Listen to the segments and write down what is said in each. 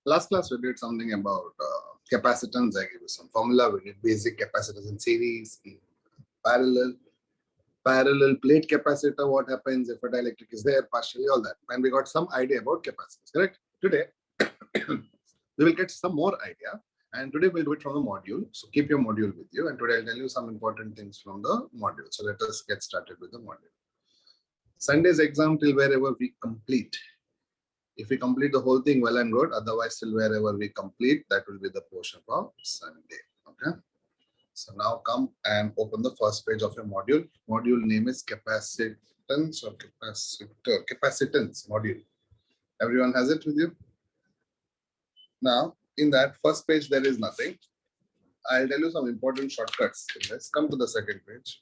Last class we did something about capacitance. I gave you some formula. We did basic capacitors in series, in parallel, parallel plate capacitor. What happens if a dielectric is there, partially, all that. And we got some idea about capacitance, correct? Today, we will get some more idea. And today we'll do it from the module. So keep your module with you. And today I'll tell you some important things from the module. So let us get started with the module. Sunday's exam till wherever we complete. If we complete the whole thing, well and good. Otherwise, till wherever we complete, that will be the portion of Sunday. Okay. So now come and open the first page of your module. Module name is capacitance or capacitor. Capacitance module. Everyone has it with you? Now, in that first page, there is nothing. I'll tell you some important shortcuts in this. Come to the second page.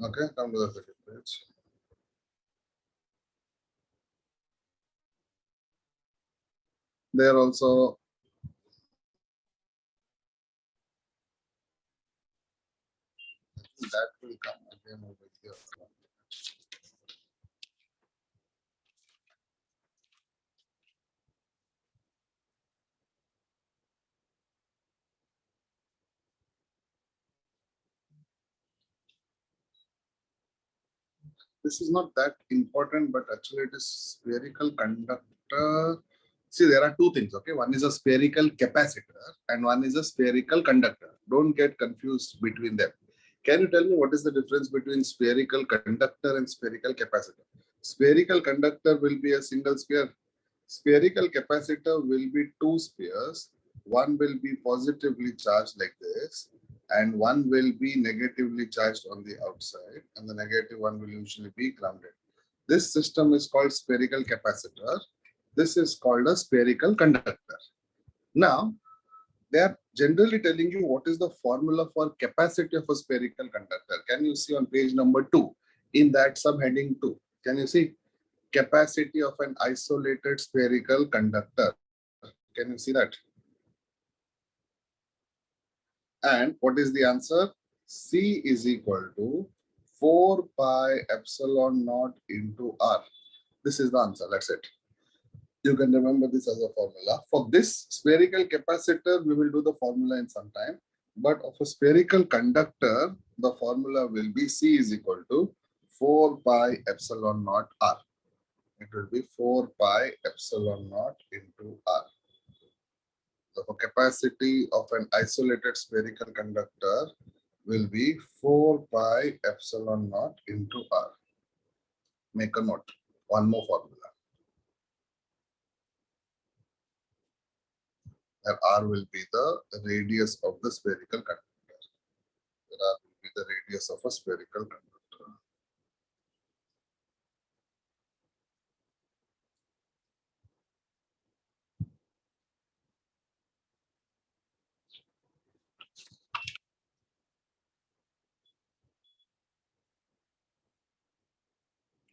Okay, come to the second page. There also that will come again over here. This is not that important, but actually it is spherical conductor. See, there are two things, okay? One is a spherical capacitor and one is a spherical conductor. Don't get confused between them. Can you tell me what is the difference between spherical conductor and spherical capacitor? Spherical conductor will be a single sphere. Spherical capacitor will be two spheres. One will be positively charged like this, and one will be negatively charged on the outside, and the negative one will usually be grounded. This system is called spherical capacitor. This is called a spherical conductor. Now, they are generally telling you what is the formula for capacity of a spherical conductor. Can you see on page number 2 in that subheading 2? Can you see capacity of an isolated spherical conductor? Can you see that? And what is the answer? C is equal to 4 pi epsilon naught into R. This is the answer. That's it. You can remember this as a formula. For this spherical capacitor, we will do the formula in some time. But of a spherical conductor, the formula will be C is equal to 4 pi epsilon naught R. It will be 4 pi epsilon naught into R. The capacity of an isolated spherical conductor will be 4 pi epsilon naught into R. Make a note. One more formula. Where R will be the radius of the spherical conductor. Where R will be the radius of a spherical conductor.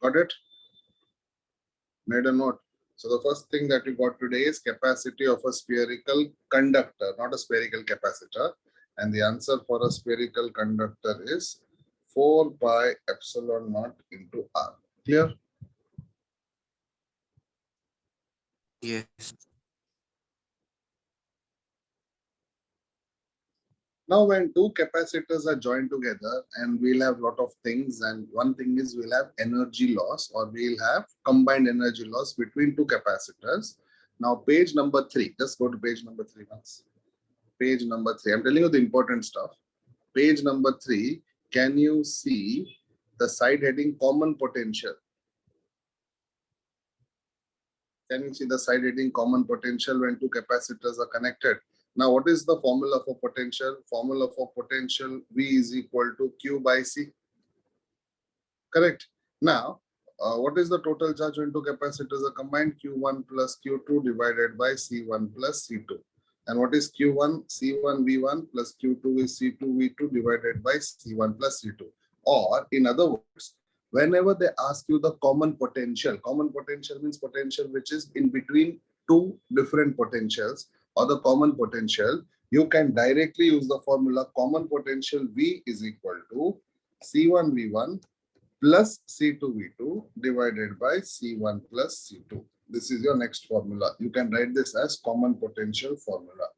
Got it? Made a note. So the first thing that we got today is capacity of a spherical conductor, not a spherical capacitor. And the answer for a spherical conductor is 4 pi epsilon naught into R. Clear? Yes. Now, when two capacitors are joined together, and we'll have a lot of things, and one thing is we'll have energy loss, or we'll have combined energy loss between two capacitors. Now, page number 3, just go to page number 3 once. Page number 3, I'm telling you the important stuff. Page number 3, can you see the side heading common potential? Can you see the side heading common potential when two capacitors are connected? Now, what is the formula for potential? Formula for potential, V is equal to Q by C. Correct. Now, what is the total charge when two capacitors are combined? Q1 plus Q2 divided by C1 plus C2. And what is Q1? C1 V1 plus Q2 is C2 V2 divided by C1 plus C2. Or, in other words, whenever they ask you the common potential means potential which is in between two different potentials, or the common potential, you can directly use the formula common potential V is equal to C1 V1 plus C2 V2 divided by C1 plus C2. This is your next formula. You can write this as common potential formula.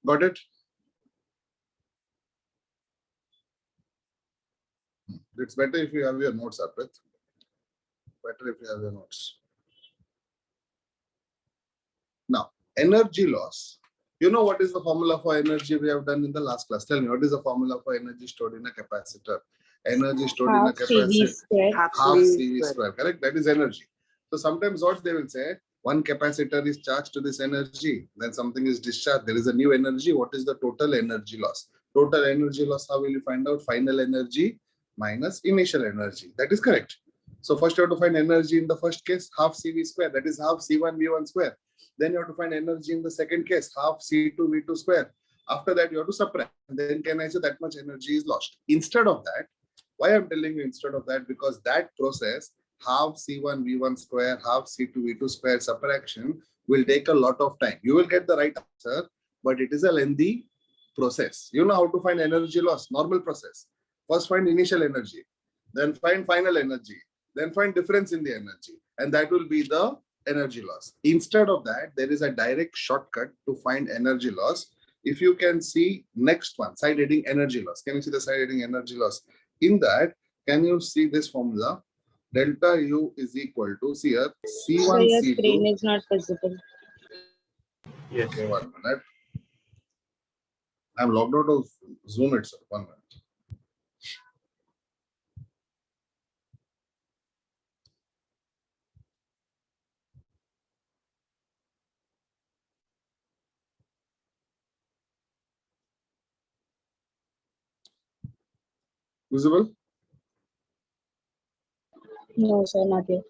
Got it? It's better if you have your notes up with. Better if you have your notes. Now, energy loss. You know what is the formula for energy we have done in the last class? Tell me, what is the formula for energy stored in a capacitor? Energy stored in a Half CV capacitor. square. Half CV square, correct? That is energy. So sometimes what they will say, one capacitor is charged to this energy, then something is discharged. There is a new energy. What is the total energy loss? Total energy loss, how will you find out? Final energy minus initial energy. That is correct. So first you have to find energy in the first case, half CV square. That is half C1 V1 square. Then you have to find energy in the second case, half C2 V2 square. After that, you have to subtract. Then can I say that much energy is lost? Instead of that, why I'm telling you instead of that? Because that process, half C1 V1 square, half C2 V2 square subtraction will take a lot of time. You will get the right answer, but it is a lengthy process. You know how to find energy loss, normal process. First find initial energy, then find final energy, then find difference in the energy, and that will be the energy loss. Instead of that, there is a direct shortcut to find energy loss. If you can see next one, side heading energy loss. Can you see the side heading energy loss? In that, can you see this formula? Delta U is equal to, see here, C1, So your C2. screen is not visible. Yes. Okay, 1 minute. I'm logged out of Zoom itself. 1 minute. Visible? No, sir, not yet.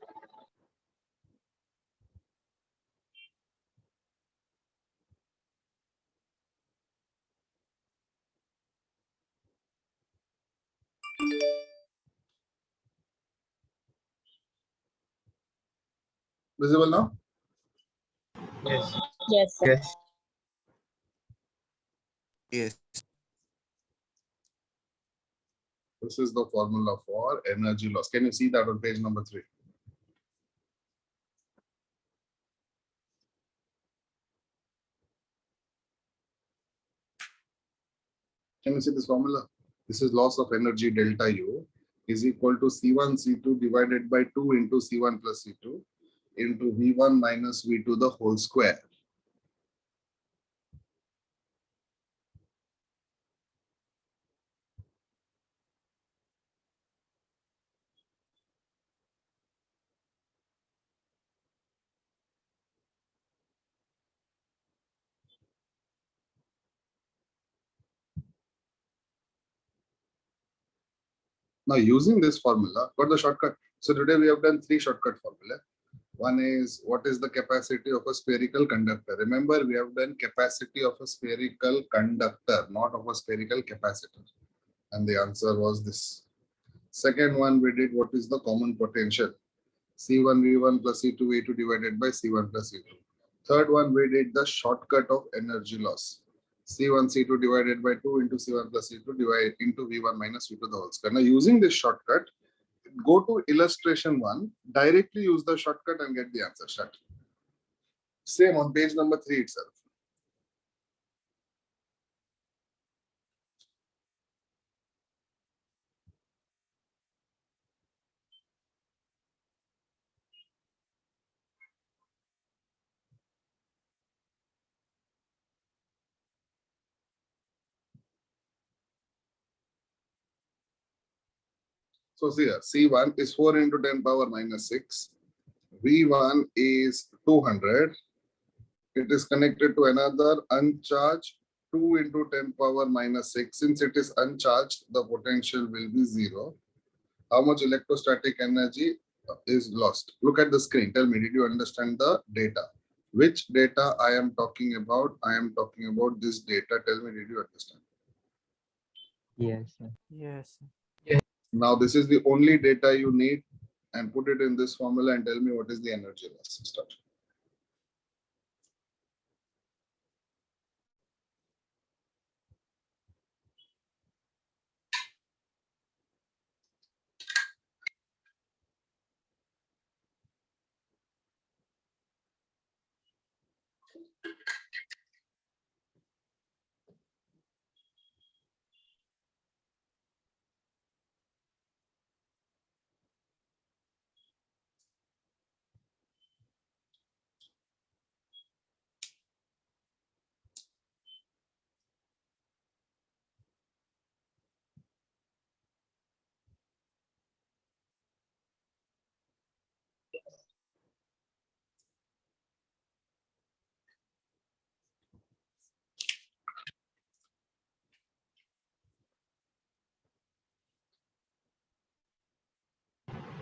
Visible now? Yes. Yes, sir. Yes. Yes. This is the formula for energy loss. Can you see that on page number 3? Can you see this formula? This is loss of energy delta U is equal to C1 C2 divided by 2 into C1 plus C2 into V1 minus V2 the whole square. Now using this formula, got the shortcut. So today we have done 3 shortcut formula. One is what is the capacity of a spherical conductor? Remember, we have done capacity of a spherical conductor, not of a spherical capacitor. And the answer was this. Second one, we did what is the common potential? C1 V1 plus C2 V2 divided by C1 plus C2. Third one, we did the shortcut of energy loss. C1 C2 divided by 2 into C1 plus C2 divided into V1 minus V2 the whole square. Now using this shortcut, go to illustration 1, directly use the shortcut and get the answer. Start. Same on page number 3 itself. So see here, C1 is 4 into 10 power minus 6. V1 is 200. It is connected to another uncharged 2 into 10 power minus 6. Since it is uncharged, the potential will be 0. How much electrostatic energy is lost? Look at the screen. Tell me, did you understand the data? Which data I am talking about? I am talking about this data. Tell me, did you understand? Yes, sir. Yes. Now this is the only data you need, and put it in this formula and tell me what is the energy loss. Start.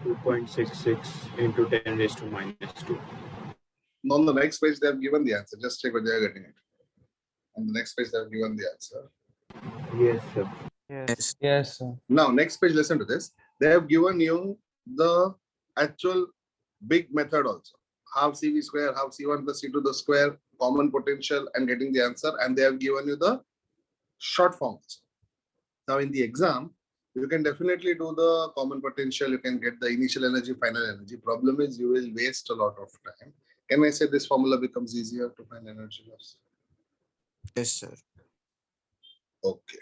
(2.66 into 10 raised to minus 2). Now on the next page they have given the answer. Just check whether they are getting it. On the next page they have given the answer. Yes, sir. Yes. Yes, sir. Now next page, listen to this. They have given you the actual big method also. Half CV square, half C1 plus C2 the square, common potential, and getting the answer. And they have given you the short form also. Now in the exam, you can definitely do the common potential. You can get the initial energy, final energy. Problem is you will waste a lot of time. Can I say this formula becomes easier to find energy loss? Yes, sir. Okay.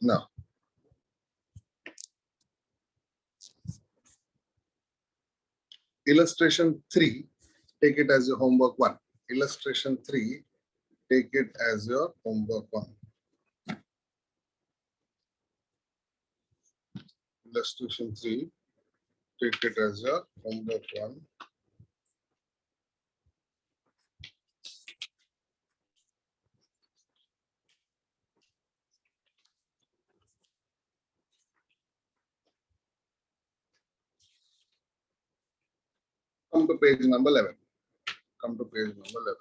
Now, illustration 3, take it as your homework 1. Illustration 3, take it as your homework 1. Illustration 3, take it as your homework 1. Come to page number 11. Come to page number 11.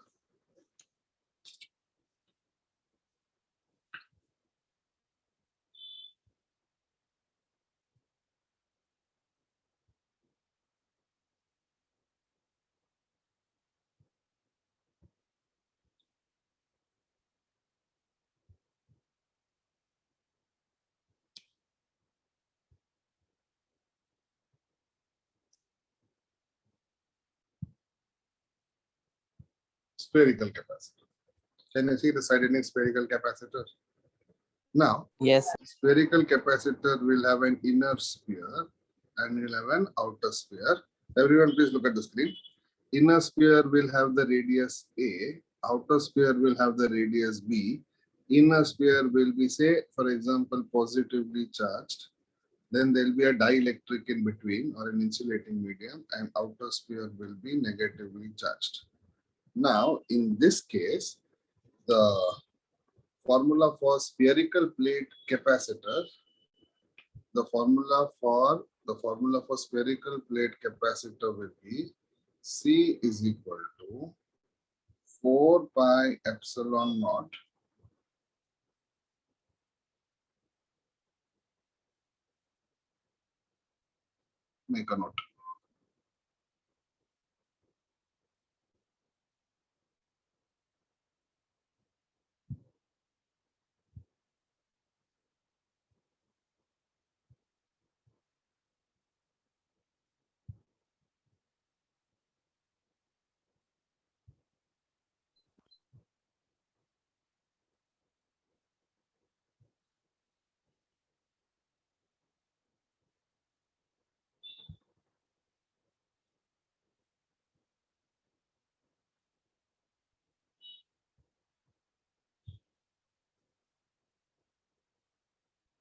Spherical capacitor. Can you see the side in spherical capacitor? Now, Yes, sir. spherical capacitor will have an inner sphere and will have an outer sphere. Everyone, please look at the screen. Inner sphere will have the radius A, outer sphere will have the radius B. Inner sphere will be, say, for example, positively charged. Then there will be a dielectric in between or an insulating medium, and outer sphere will be negatively charged. Now, in this case, the formula for spherical plate capacitor, the formula for spherical plate capacitor will be C is equal to 4 pi epsilon naught make a note.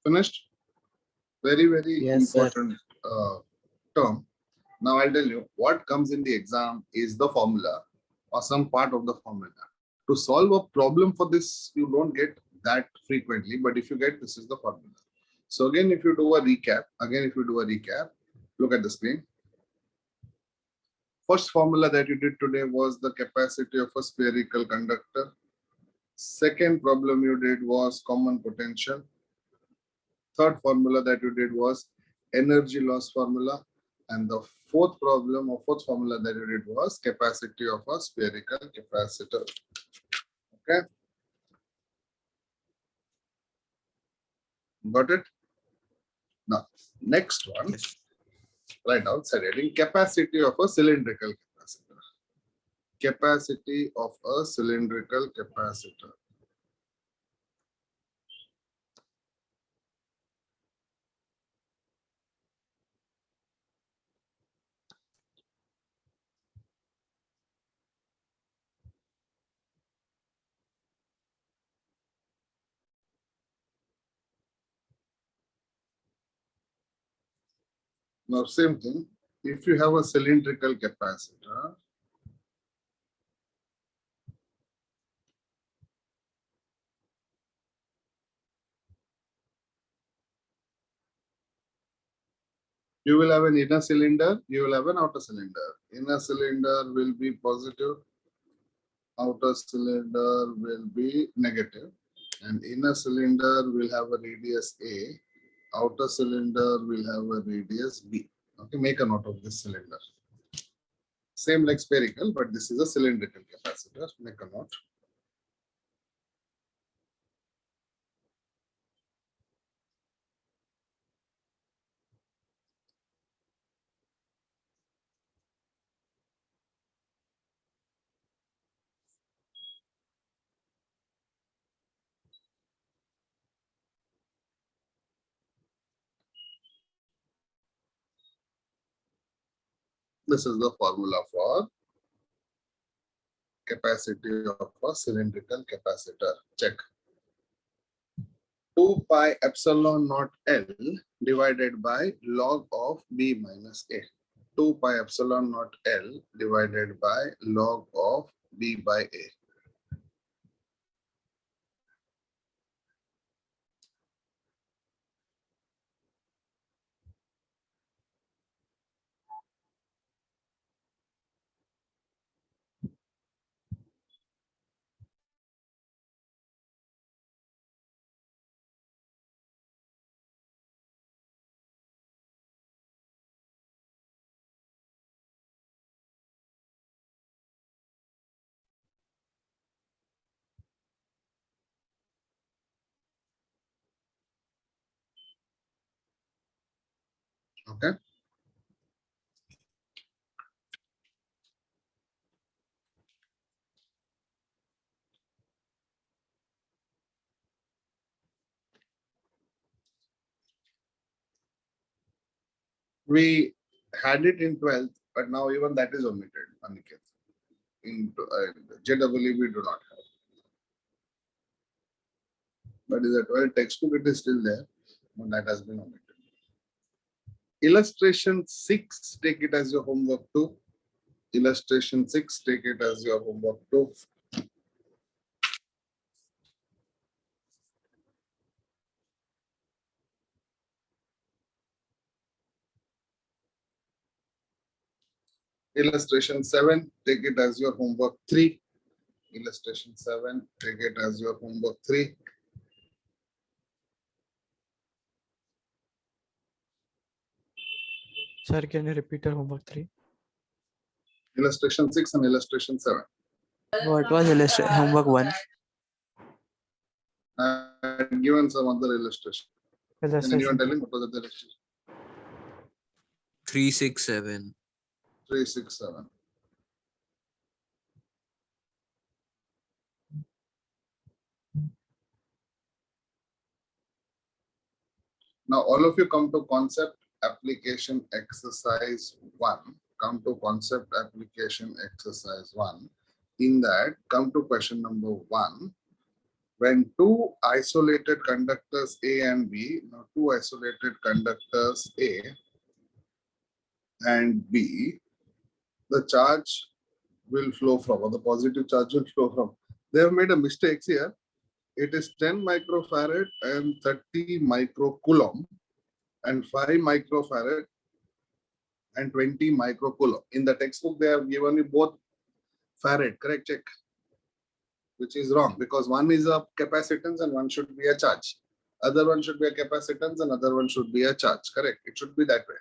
Finished? Very, very Yes, sir. important term. Now I'll tell you what comes in the exam is the formula or some part of the formula. To solve a problem for this, you don't get that frequently, but if you get, this is the formula. So again, if you do a recap, look at the screen. First formula that you did today was the capacity of a spherical conductor. Second problem you did was common potential. Third formula that you did was energy loss formula. And the fourth problem or fourth formula that you did was capacity of a spherical capacitor. Okay. Got it? Now, next one, Yes. right outside heading, capacity of a cylindrical capacitor. Capacity of a cylindrical capacitor. Now, same thing, if you have a cylindrical capacitor, you will have an inner cylinder, you will have an outer cylinder. Inner cylinder will be positive, outer cylinder will be negative, and inner cylinder will have a radius A, outer cylinder will have a radius B. Okay, make a note of this cylinder. Same like spherical, but this is a cylindrical capacitor. Make a note. This is the formula for capacity of a cylindrical capacitor. Check. 2 pi epsilon naught L divided by log of B minus A. 2 pi epsilon naught L divided by log of B by A. Okay. We had it in 12th, but now even that is omitted, Aniket. In JEE, we do not have. But in the 12th textbook, it is still there, but that has been omitted. Illustration 6, take it as your homework too. Illustration 6, take it as your homework too. Illustration 7, take it as your homework 3. Illustration 7, take it as your homework 3. Sir, can you repeat your homework 3? Illustration 6 and illustration 7. What was homework 1? I had given some other illustration. Can anyone tell him what was the illustration? 367. 367. Now, all of you come to concept application exercise 1. Come to concept application exercise 1. In that, come to question number 1. When two isolated conductors A and B, now two isolated conductors A and B, the charge will flow from, or the positive charge will flow from. They have made a mistake here. It is 10 microfarad and 30 microcoulomb and 5 microfarad and 20 microcoulomb. In the textbook, they have given you both farad, correct? Check. Which is wrong because one is a capacitance and one should be a charge. Other one should be a capacitance and other one should be a charge. Correct? It should be that way.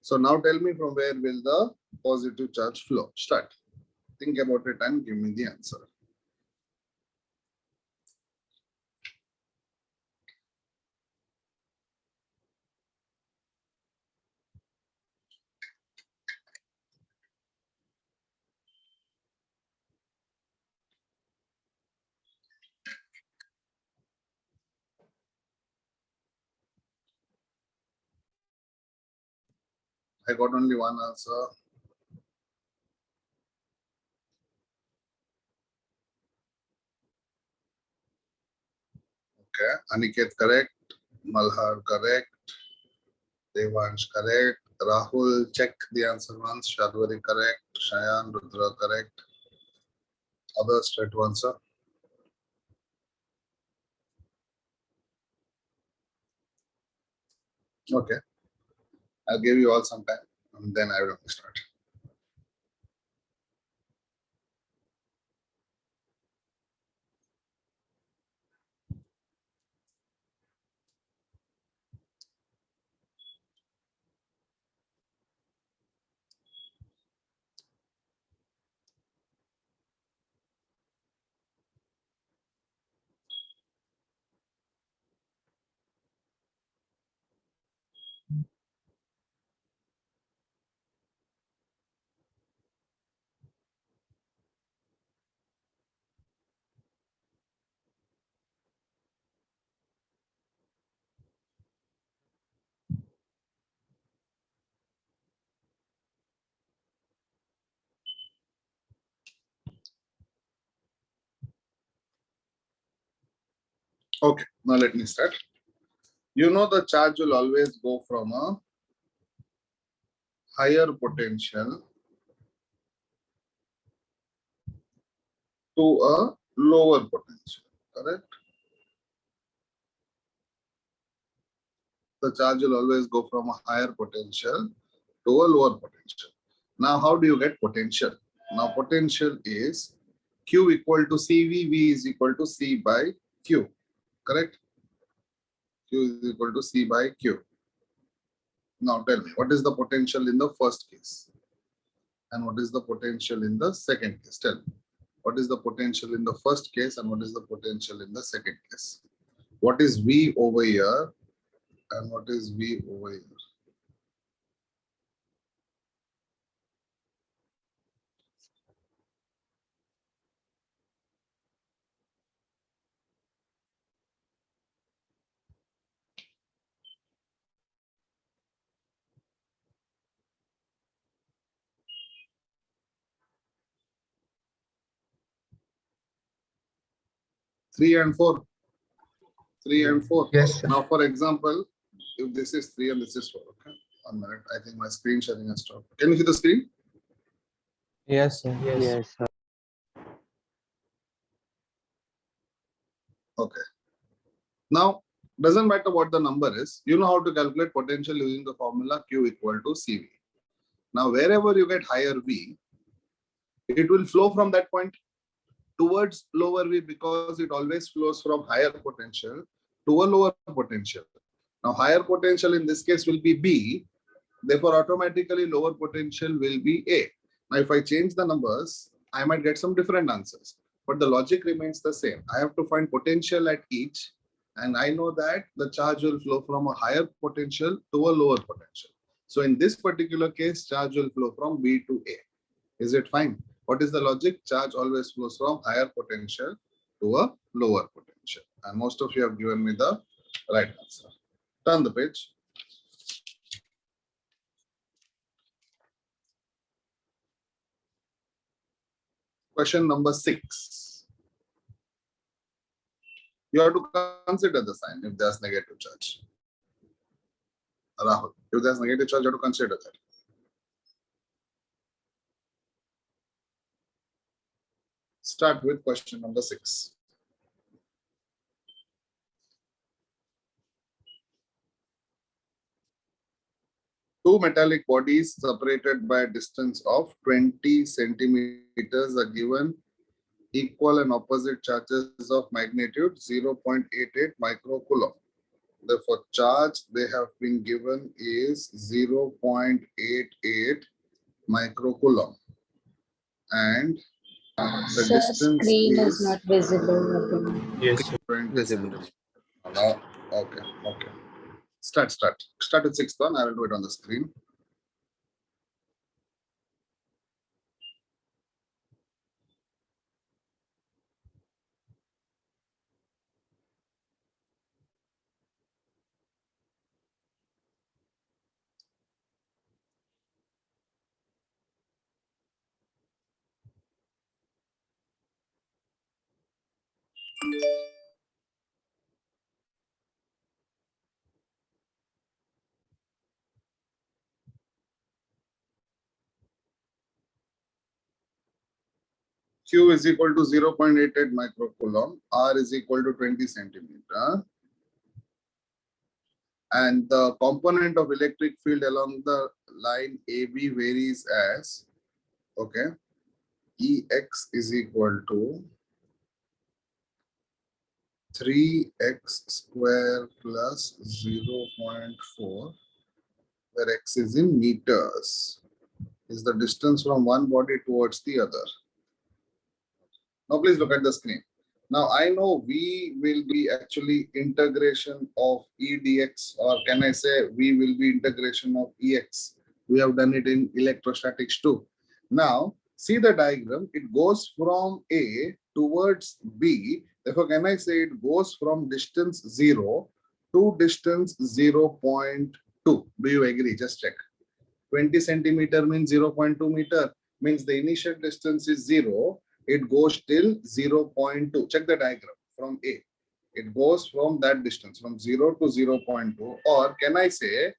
So now tell me from where will the positive charge flow? Start. Think about it and give me the answer. I got only one answer. Okay, Aniket correct, Malhar correct, Devansh correct, Rahul check the answer once, Shadwari correct, Shayan Rudra correct. Others try to answer. Okay, I'll give you all some time and then I will start. Okay, now let me start. You know the charge will always go from a higher potential to a lower potential, correct? The charge will always go from a higher potential to a lower potential. Now, how do you get potential? Now, potential is Q equal to CV, V is equal to C by Q, correct? Q is equal to C by Q. Now, tell me, what is the potential in the first case? And what is the potential in the second case? Tell me, what is the potential in the first case and what is the potential in the second case? What is V over here and what is V over here? Three and four. 3 and 4. Yes, sir. Now, for example, if this is 3 and this is 4, okay? 1 minute. I think my screen sharing has stopped. Can you see the screen? Yes, sir. Yes, sir. Okay. Now, doesn't matter what the number is, you know how to calculate potential using the formula Q equal to CV. Now, wherever you get higher V, it will flow from that point towards lower V because it always flows from higher potential to a lower potential. Now, higher potential in this case will be B, therefore automatically lower potential will be A. Now, if I change the numbers, I might get some different answers, but the logic remains the same. I have to find potential at each, and I know that the charge will flow from a higher potential to a lower potential. So in this particular case, charge will flow from B to A. Is it fine? What is the logic? Charge always flows from higher potential to a lower potential. And most of you have given me the right answer. Turn the page. Question number 6. You have to consider the sign if there's negative charge. Rahul, if there's negative charge, you have to consider that. Start with question number 6. Two metallic bodies separated by a distance of 20 centimeters are given equal and opposite charges of magnitude 0.88 microcoulomb. Therefore, charge they have been given is 0.88 microcoulomb. And the Sir, distance screen is is not visible again. Yes, sir. 20 Visible. centimeters. Now, okay. Start with sixth one. I will do it on the screen. Q is equal to 0.88 microcoulomb. R is equal to 20 centimeter. And the component of electric field along the line AB varies as, okay, EX is equal to 3x square plus 0.4, where x is in meters, is the distance from one body towards the other. Now please look at the screen. Now I know V will be actually integration of E dx, or can I say V will be integration of EX. We have done it in electrostatics too. Now see the diagram, it goes from A towards B. Therefore, can I say it goes from distance 0 to distance 0.2? Do you agree? Just check. 20 centimeter means 0.2 meter, means the initial distance is 0. It goes till 0.2. Check the diagram from A. It goes from that distance from 0 to 0.2. Or can I say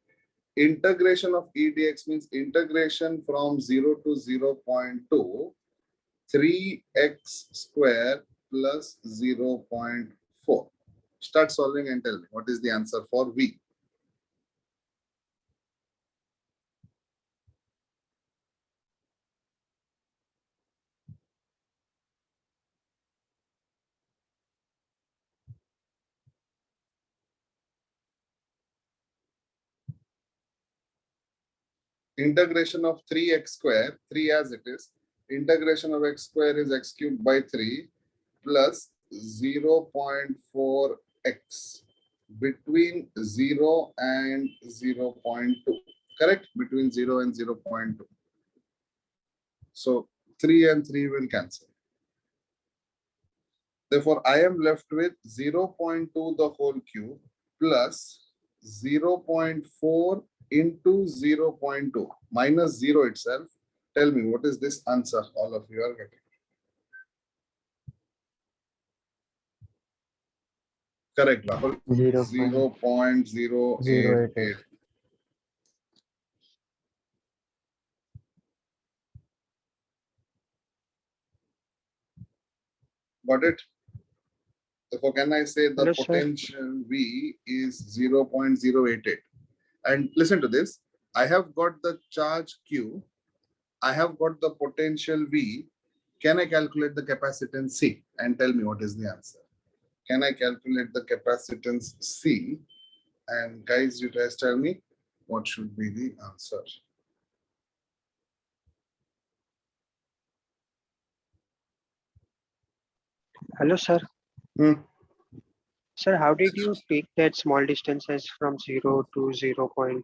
integration of E dx means integration from 0 to 0.2, 3x square plus 0.4. Start solving and tell me what is the answer for V. Integration of 3x square, 3 as it is, integration of x square is x cubed by 3 plus 0.4x between 0 and 0.2. Correct? Between 0 and 0.2. So 3 and 3 will cancel. Therefore, I am left with 0.2 the whole cube plus 0.4 into 0.2 minus 0 itself. Tell me, what is this answer all of you are getting? Correct, Rahul. 0.088. Got it? Therefore, can I say the Hello, sir. potential V is 0.088? And listen to this. I have got the charge Q. I have got the potential V. Can I calculate the capacitance C? And tell me what is the answer. Can I calculate the capacitance C? And guys, you guys tell me what should be the answer. Hello, sir. Hmm. Sir, how did you take that small distances from 0 to 0.2?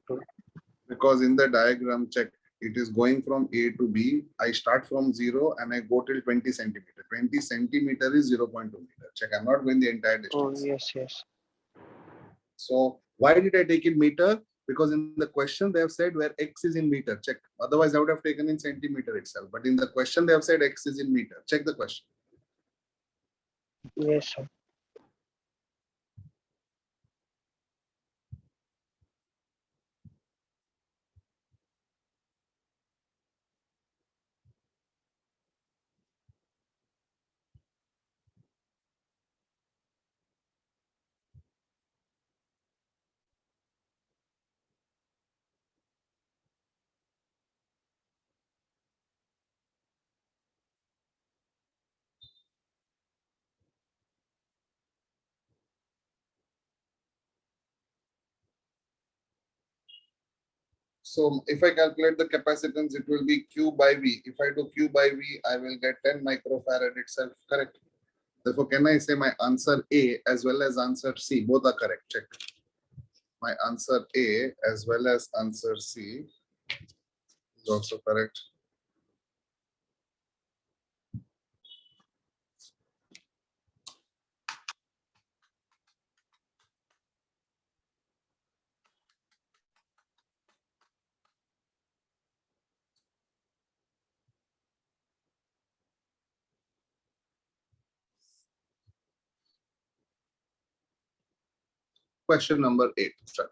Because in the diagram, check, it is going from A to B. I start from 0 and I go till 20 centimeter. 20 centimeter is 0.2 meter. Check, I'm not going the entire Oh, distance. yes. So why did I take in meter? Because in the question they have said where x is in meter. Check. Otherwise, I would have taken in centimeter itself. But in the question they have said x is in meter. Check the question. Yes, sir. So if I calculate the capacitance, it will be Q by V. If I do Q by V, I will get 10 microfarad itself, correct? Therefore, can I say my answer A as well as answer C, both are correct? Check. My answer A as well as answer C is also correct. Question number 8. Start.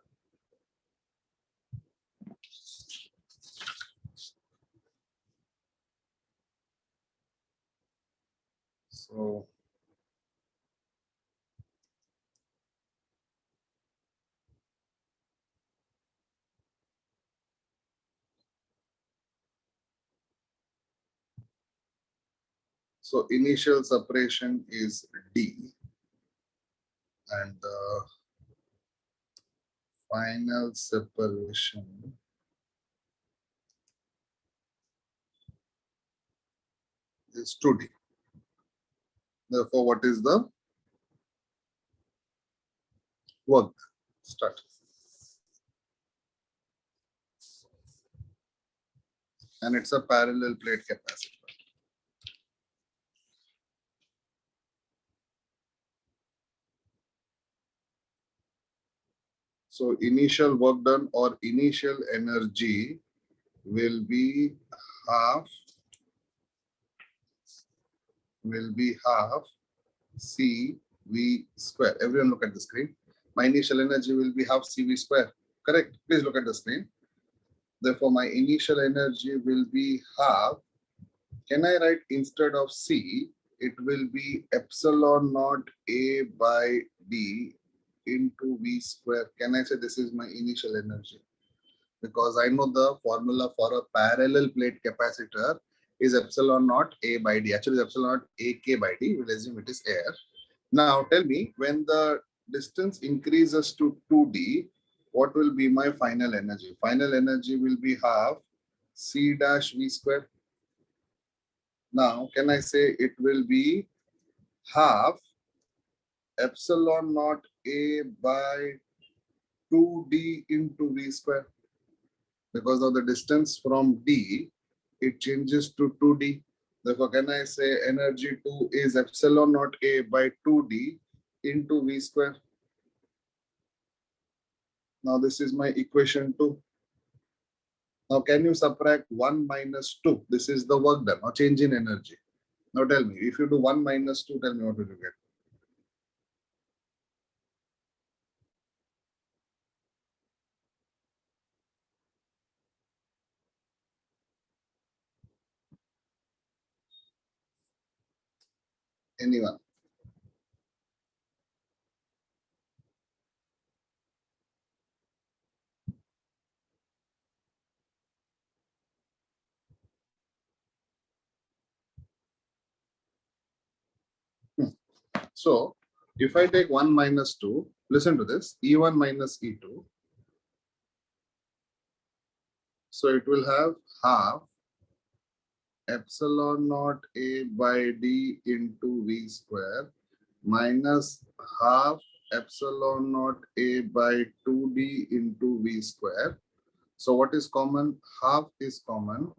So initial separation is D and the final separation is 2D. Therefore, what is the work? Start. And it's a parallel plate capacitor. So initial work done or initial energy will be half CV square. Everyone look at the screen. My initial energy will be half CV square. Correct? Please look at the screen. Therefore, my initial energy will be half. Can I write instead of C, it will be epsilon naught A by D into V square. Can I say this is my initial energy? Because I know the formula for a parallel plate capacitor is epsilon naught A by D. Actually, it's epsilon naught AK by D. We'll assume it is air. Now, tell me, when the distance increases to 2D, what will be my final energy? Final energy will be half C dash V square. Now, can I say it will be half epsilon naught A by 2D into V square? Because of the distance from D, it changes to 2D. Therefore, can I say energy 2 is epsilon naught A by 2D into V square? Now, this is my equation 2. Now, can you subtract 1 minus 2? This is the work done or change in energy. Now, tell me, if you do 1 minus 2, tell me what will you get? Anyone? So, if I take 1 minus 2, listen to this, E1 minus E2. So, it will have half epsilon naught A by D into V square minus half epsilon naught A by 2D into V square. So, what is common? Half is common.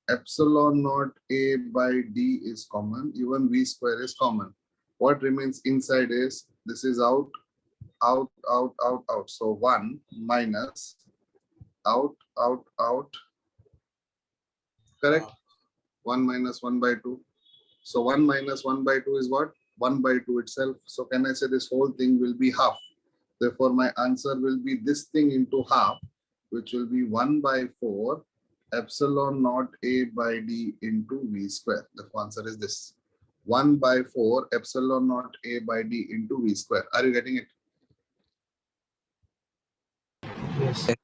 Epsilon naught A by D is common. Even V square is common. What remains inside is, this is out, out, out, out, out. So 1 minus out, out, out. Correct? 1 minus 1 by 2. So 1 minus 1 by 2 is what? 1 by 2 itself. So can I say this whole thing will be half? Therefore, my answer will be this thing into half, which will be 1 by 4 epsilon naught A by D into V square. The answer is this. 1 by 4 epsilon naught A by D into V square. Are you getting it? Yes.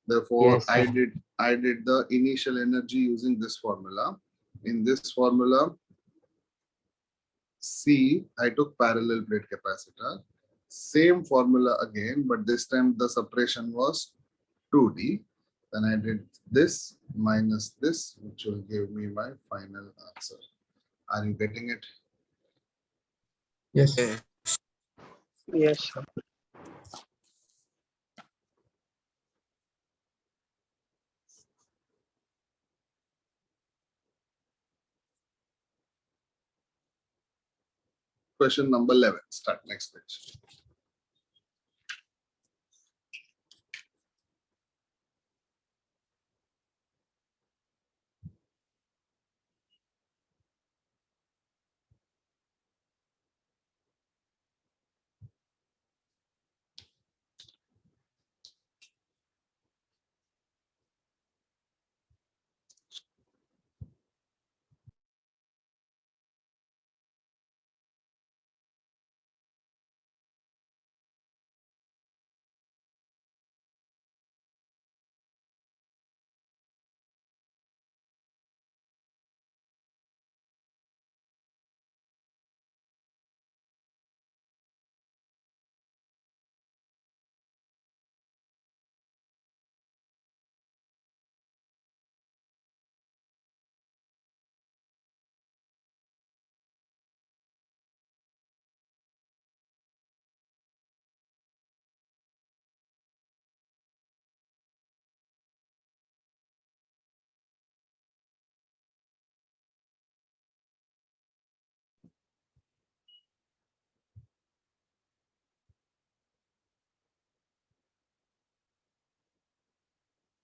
Therefore, Yes, I sir. did the initial energy using this formula. In this formula, C, I took parallel plate capacitor. Same formula again, but this time the separation was 2D. Then I did this minus this, which will give me my final answer. Are you getting it? Yes. Yes, sir. Question number 11. Start next page.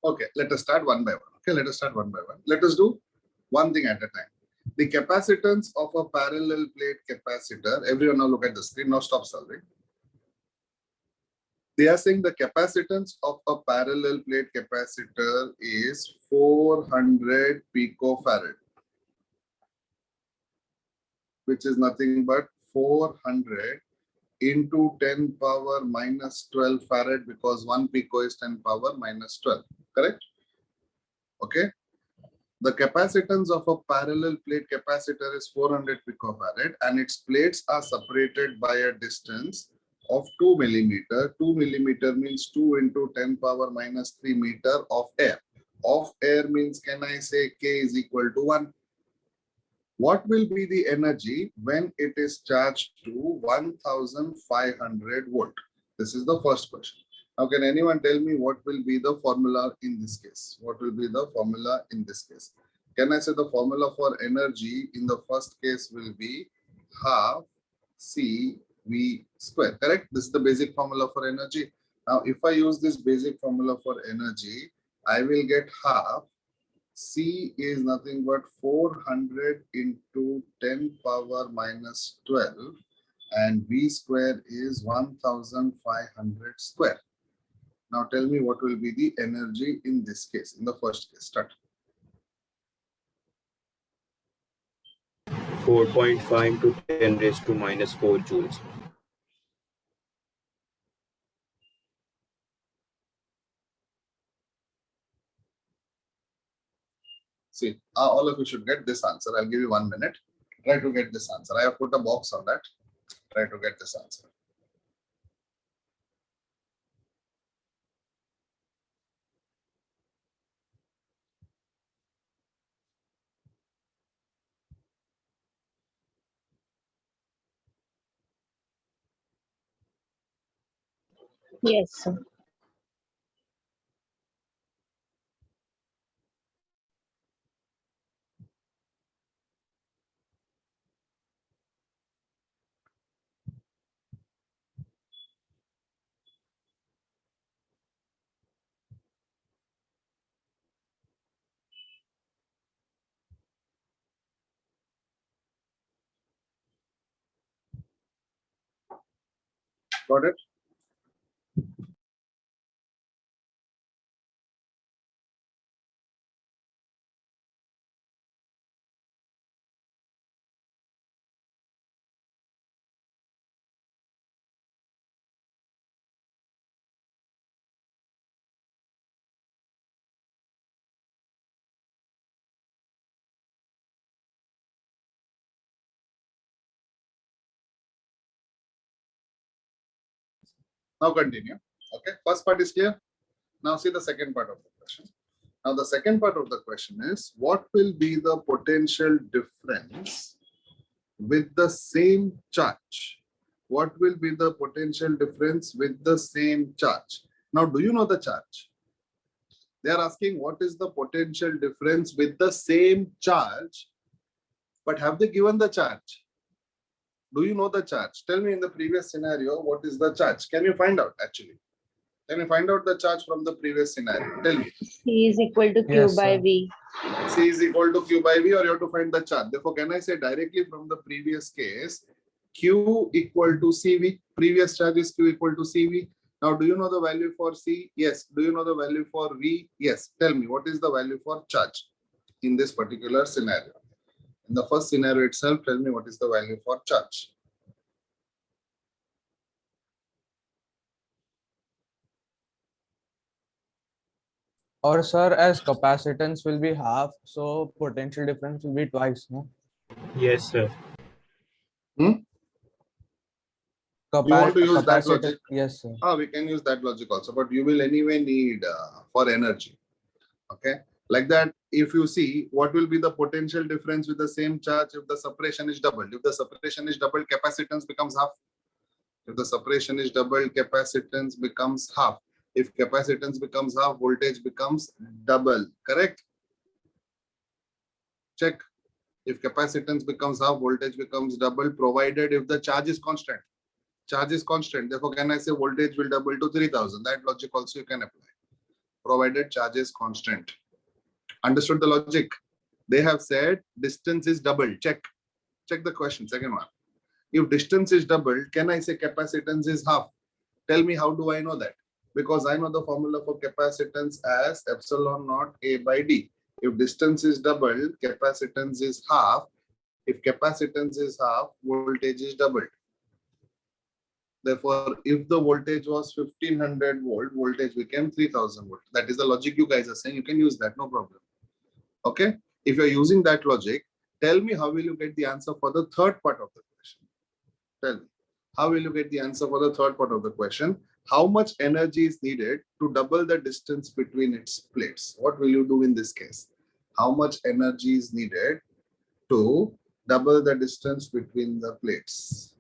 Okay, let us start one by one. Okay, let us start one by one. Let us do one thing at a time. The capacitance of a parallel plate capacitor. Everyone now look at the screen. Now stop solving. They are saying the capacitance of a parallel plate capacitor is 400 picofarad, which is nothing but 400 into 10 power minus 12 farad, because 1 pico is 10 power minus 12, correct? Okay. The capacitance of a parallel plate capacitor is 400 picofarad and its plates are separated by a distance of 2 millimeter. 2 millimeter means 2 into 10 power minus 3 meter of air. Of air means, can I say K is equal to 1? What will be the energy when it is charged to 1500 volt? This is the first question. Now, can anyone tell me what will be the formula in this case? What will be the formula in this case? Can I say the formula for energy in the first case will be half CV square, correct? This is the basic formula for energy. Now, if I use this basic formula for energy, I will get half. C is nothing but 400 into 10 power minus 12 and V square is 1500 square. Now tell me what will be the energy in this case, in the first case. Start. 4.5 to 10 raised to minus 4 joules. See, all of you should get this answer. I'll give you 1 minute. Try to get this answer. I have put a box on that. Try to get this answer. Yes, sir. Got it? Now continue. Okay, first part is clear. Now see the second part of the question. Now, the second part of the question is, what will be the potential difference with the same charge? What will be the potential difference with the same charge? Now, do you know the charge? They are asking what is the potential difference with the same charge, but have they given the charge? Do you know the charge? Tell me in the previous scenario, what is the charge? Can you find out actually? Can you find out the charge from the previous scenario? Tell me. C is equal to Q Yes, by sir. V. C is equal to Q by V, or you have to find the charge. Therefore, can I say directly from the previous case, Q equal to CV? Previous charge is Q equal to CV. Now, do you know the value for C? Yes. Do you know the value for V? Yes. Tell me, what is the value for charge in this particular scenario? In the first scenario itself, tell me what is the value for charge. Or sir, as capacitance will be half, so potential difference will be twice, no? Yes, sir. You want to use that Capacitor, logic? yes, sir. We can use that logic also, but you will anyway need for energy. Okay, like that, if you see what will be the potential difference with the same charge if the separation is doubled. If the separation is doubled, capacitance becomes half. If the separation is doubled, capacitance becomes half. If capacitance becomes half, voltage becomes double. Correct? Check. If capacitance becomes half, voltage becomes double, provided if the charge is constant. Charge is constant. Therefore, can I say voltage will double to 3000? That logic also you can apply, provided charge is constant. Understood the logic? They have said distance is doubled. Check. Check the question. Second one. If distance is doubled, can I say capacitance is half? Tell me, how do I know that? Because I know the formula for capacitance as epsilon naught A by D. If distance is doubled, capacitance is half. If capacitance is half, voltage is doubled. Therefore, if the voltage was 1500 volt, voltage became 3000 volt. That is the logic you guys are saying. You can use that, no problem. Okay. If you're using that logic, tell me how will you get the answer for the third part of the question? Tell me, how will you get the answer for the third part of the question? How much energy is needed to double the distance between its plates? What will you do in this case? How much energy is needed to double the distance between the plates?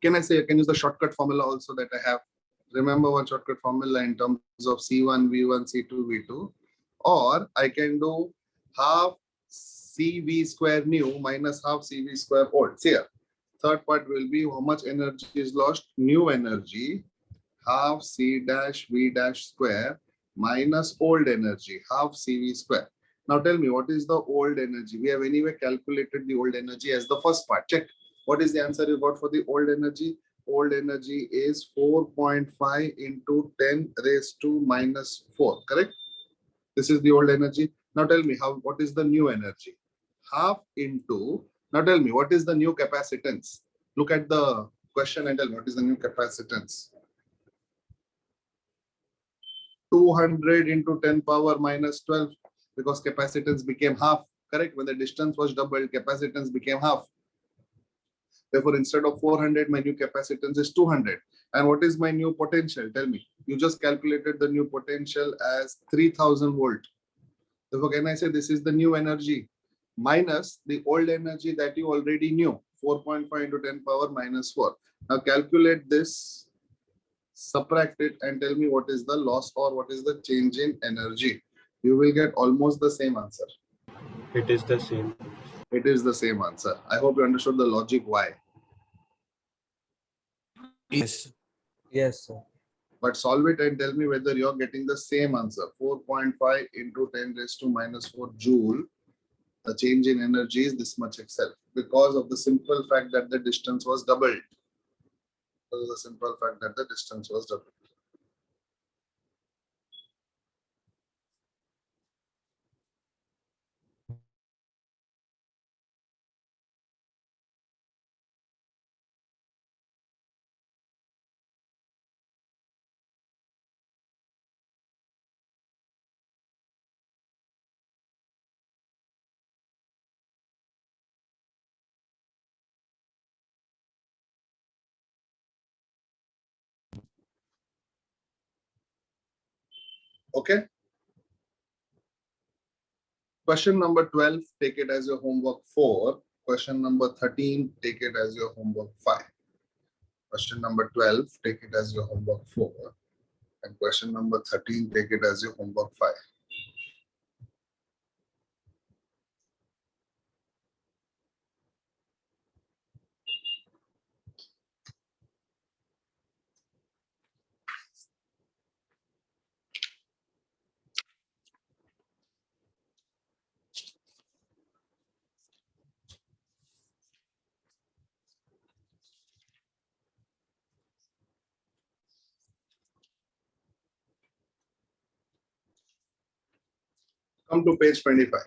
Can I say I can use the shortcut formula also that I have? Remember one shortcut formula in terms of C1, V1, C2, V2. Or I can do half CV square new minus half CV square old. See here. Third part will be how much energy is lost. New energy, half C dash V dash square minus old energy, half CV square. Now tell me, what is the old energy? We have anyway calculated the old energy as the first part. Check. What is the answer you got for the old energy? Old energy is 4.5 into 10 raised to minus 4. Correct? This is the old energy. Now tell me, what is the new energy? Half into, now tell me, what is the new capacitance? Look at the question and tell me what is the new capacitance. 200 into 10 power minus 12, because capacitance became half. Correct? When the distance was doubled, capacitance became half. Therefore, instead of 400, my new capacitance is 200. And what is my new potential? Tell me. You just calculated the new potential as 3000 volt. Therefore, can I say this is the new energy minus the old energy that you already knew, 4.5 into 10 power minus 4. Now calculate this, subtract it, and tell me what is the loss or what is the change in energy. You will get almost the same answer. It is the same. It is the same answer. I hope you understood the logic why. Yes. Yes, sir. But solve it and tell me whether you're getting the same answer. 4.5 into 10 raised to minus 4 joule. The change in energy is this much itself because of the simple fact that the distance was doubled. Because of the simple fact that the distance was doubled. Okay. Question number 12, take it as your homework 4. Question number 13, take it as your homework 5. Question number 12, take it as your homework 4. And question number 13, take it as your homework 5. Come to page 25.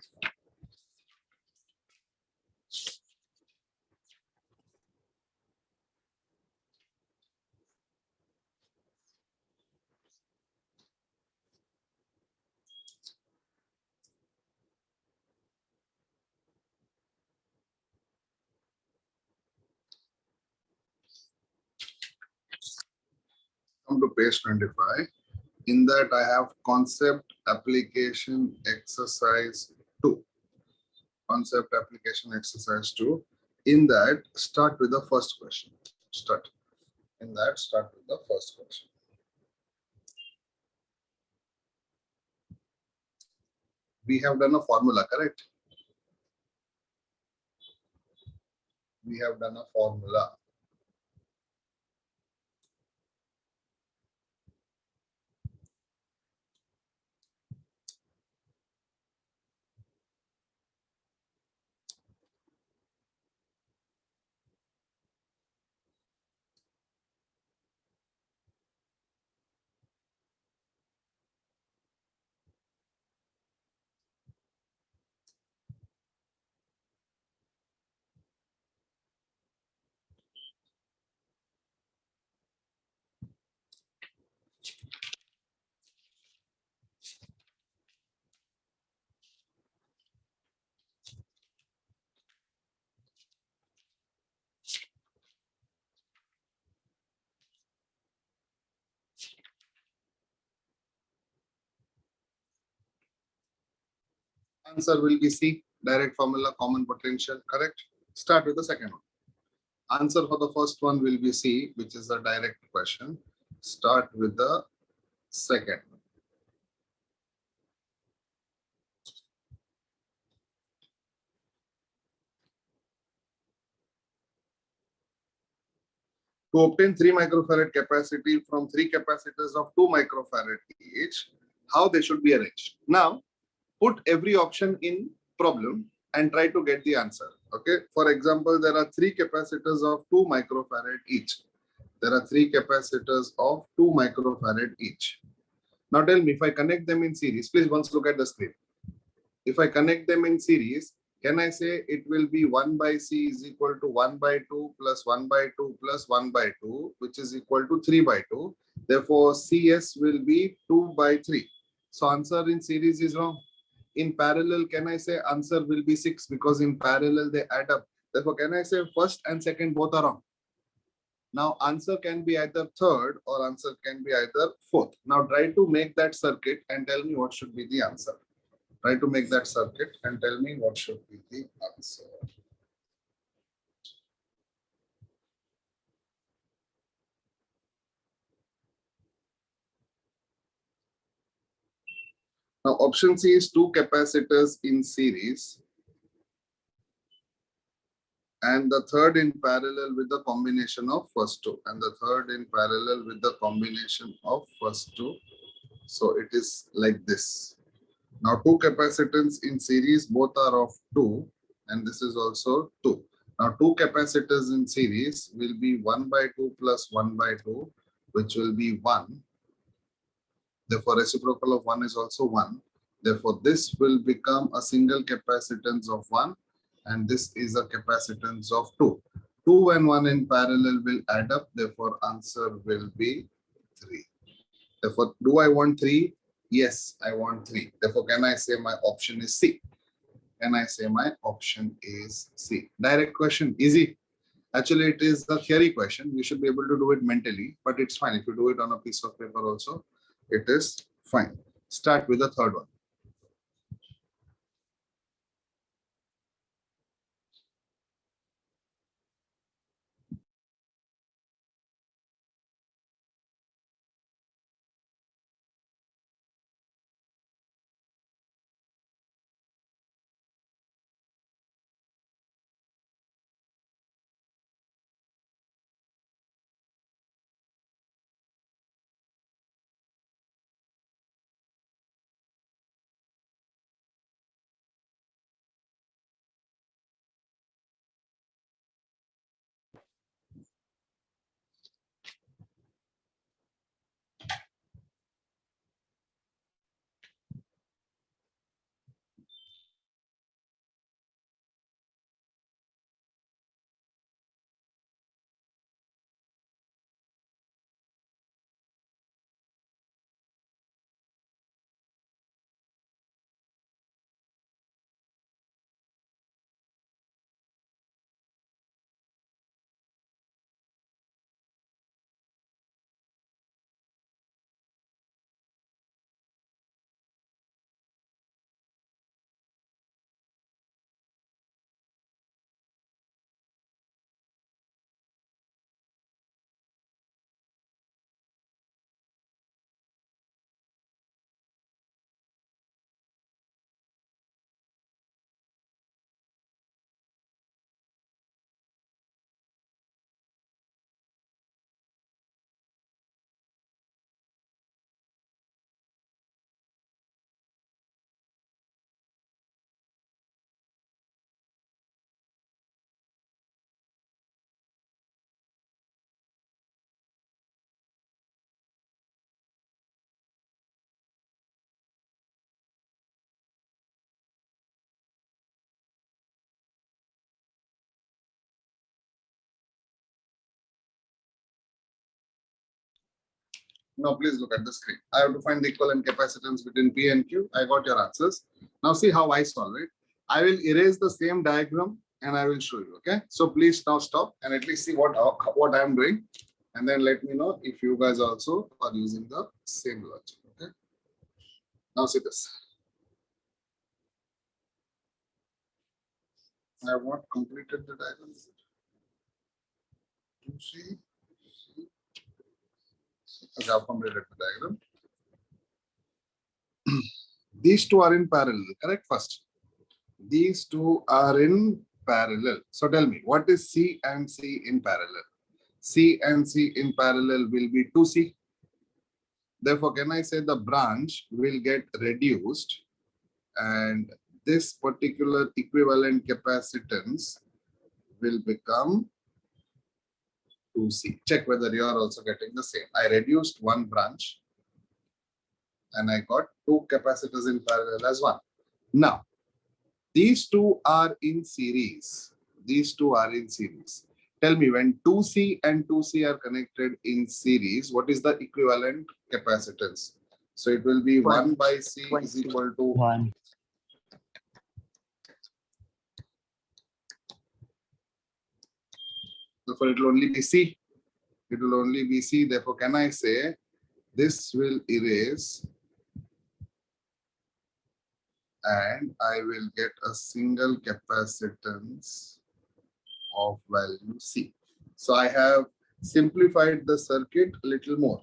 Come to page 25. In that I have concept application exercise 2. Concept application exercise 2. In that, start with the first question. Start with the first question. We have done a formula, correct? We have done a formula. Answer will be C, direct formula, common potential, correct? Start with the second one. Answer for the first one will be C, which is a direct question. Start with the second one. To obtain 3 microfarad capacity from 3 capacitors of 2 microfarad each, how they should be arranged. Now, put every option in problem and try to get the answer. Okay. For example, there are 3 capacitors of 2 microfarad each. There are 3 capacitors of 2 microfarad each. Now tell me, if I connect them in series, please once look at the screen. If I connect them in series, can I say it will be 1 by C is equal to 1 by 2 plus 1 by 2 plus 1 by 2, which is equal to 3 by 2. Therefore, CS will be 2 by 3. So answer in series is wrong. In parallel, can I say answer will be 6 because in parallel they add up. Therefore, can I say first and second both are wrong? Now, answer can be either third or answer can be either fourth. Now, try to make that circuit and tell me what should be the answer. Try to make that circuit and tell me what should be the answer. Now, option C is 2 capacitors in series and the third in parallel with the combination of first 2 and the third in parallel with the combination of first 2. So it is like this. Now 2 capacitors in series, both are of 2 and this is also 2. Now 2 capacitors in series will be 1 by 2 plus 1 by 2, which will be 1. Therefore, reciprocal of 1 is also 1. Therefore, this will become a single capacitance of 1 and this is a capacitance of 2. 2 and 1 in parallel will add up. Therefore, answer will be 3. Therefore, do I want 3? Yes, I want 3. Therefore, can I say my option is C? Can I say my option is C? Direct question, easy. Actually, it is a theory question. You should be able to do it mentally, but it's fine. If you do it on a piece of paper also, it is fine. Start with the third one. Now please look at the screen. I have to find the equivalent capacitance between P and Q. I got your answers. Now see how I solve it. I will erase the same diagram and I will show you. Okay. So please now stop and at least see what I am doing. And then let me know if you guys also are using the same logic. Okay. Now see this. I have not completed the diagram. You see. Okay, I've completed the diagram. These two are in parallel, correct? First, these two are in parallel. So tell me, what is C and C in parallel? C and C in parallel will be 2C. Therefore, can I say the branch will get reduced and this particular equivalent capacitance will become 2C. Check whether you are also getting the same. I reduced one branch and I got two capacitors in parallel as one. Now, these two are in series. These two are in series. Tell me, when 2C and 2C are connected in series, what is the equivalent capacitance? So it will be 1 by C is equal to 1. Therefore, it will only be C. It will only be C. Therefore, can I say this will erase and I will get a single capacitance of value C. So I have simplified the circuit a little more.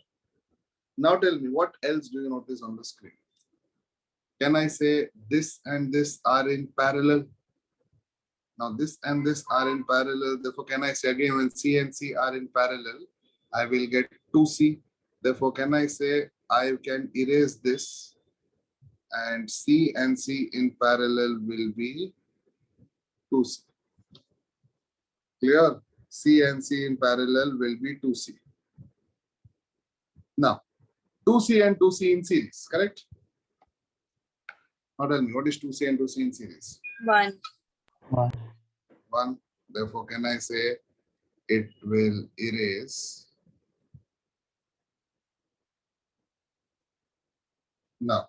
Now tell me, what else do you notice on the screen? Can I say this and this are in parallel? Now this and this are in parallel. Therefore, can I say again, when C and C are in parallel, I will get 2C. Therefore, can I say I can erase this and C in parallel will be 2C. Clear? C and C in parallel will be 2C. Now, 2C and 2C in series, correct? Now tell me, what is 2C and 2C in series? 1. 1. 1. Therefore, can I say it will erase? Now,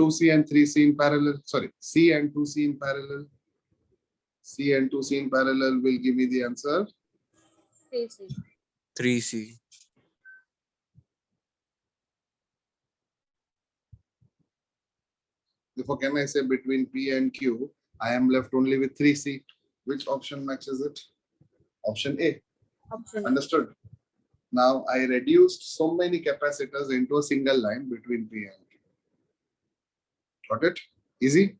2C and 3C in parallel, sorry, C and 2C in parallel. C and 2C in parallel will give me the answer. 3C. 3C. Therefore, can I say between P and Q, I am left only with 3C. Which option matches it? Option A. Understood? Now I reduced so many capacitors into a single line between P and Q. Got it? Easy?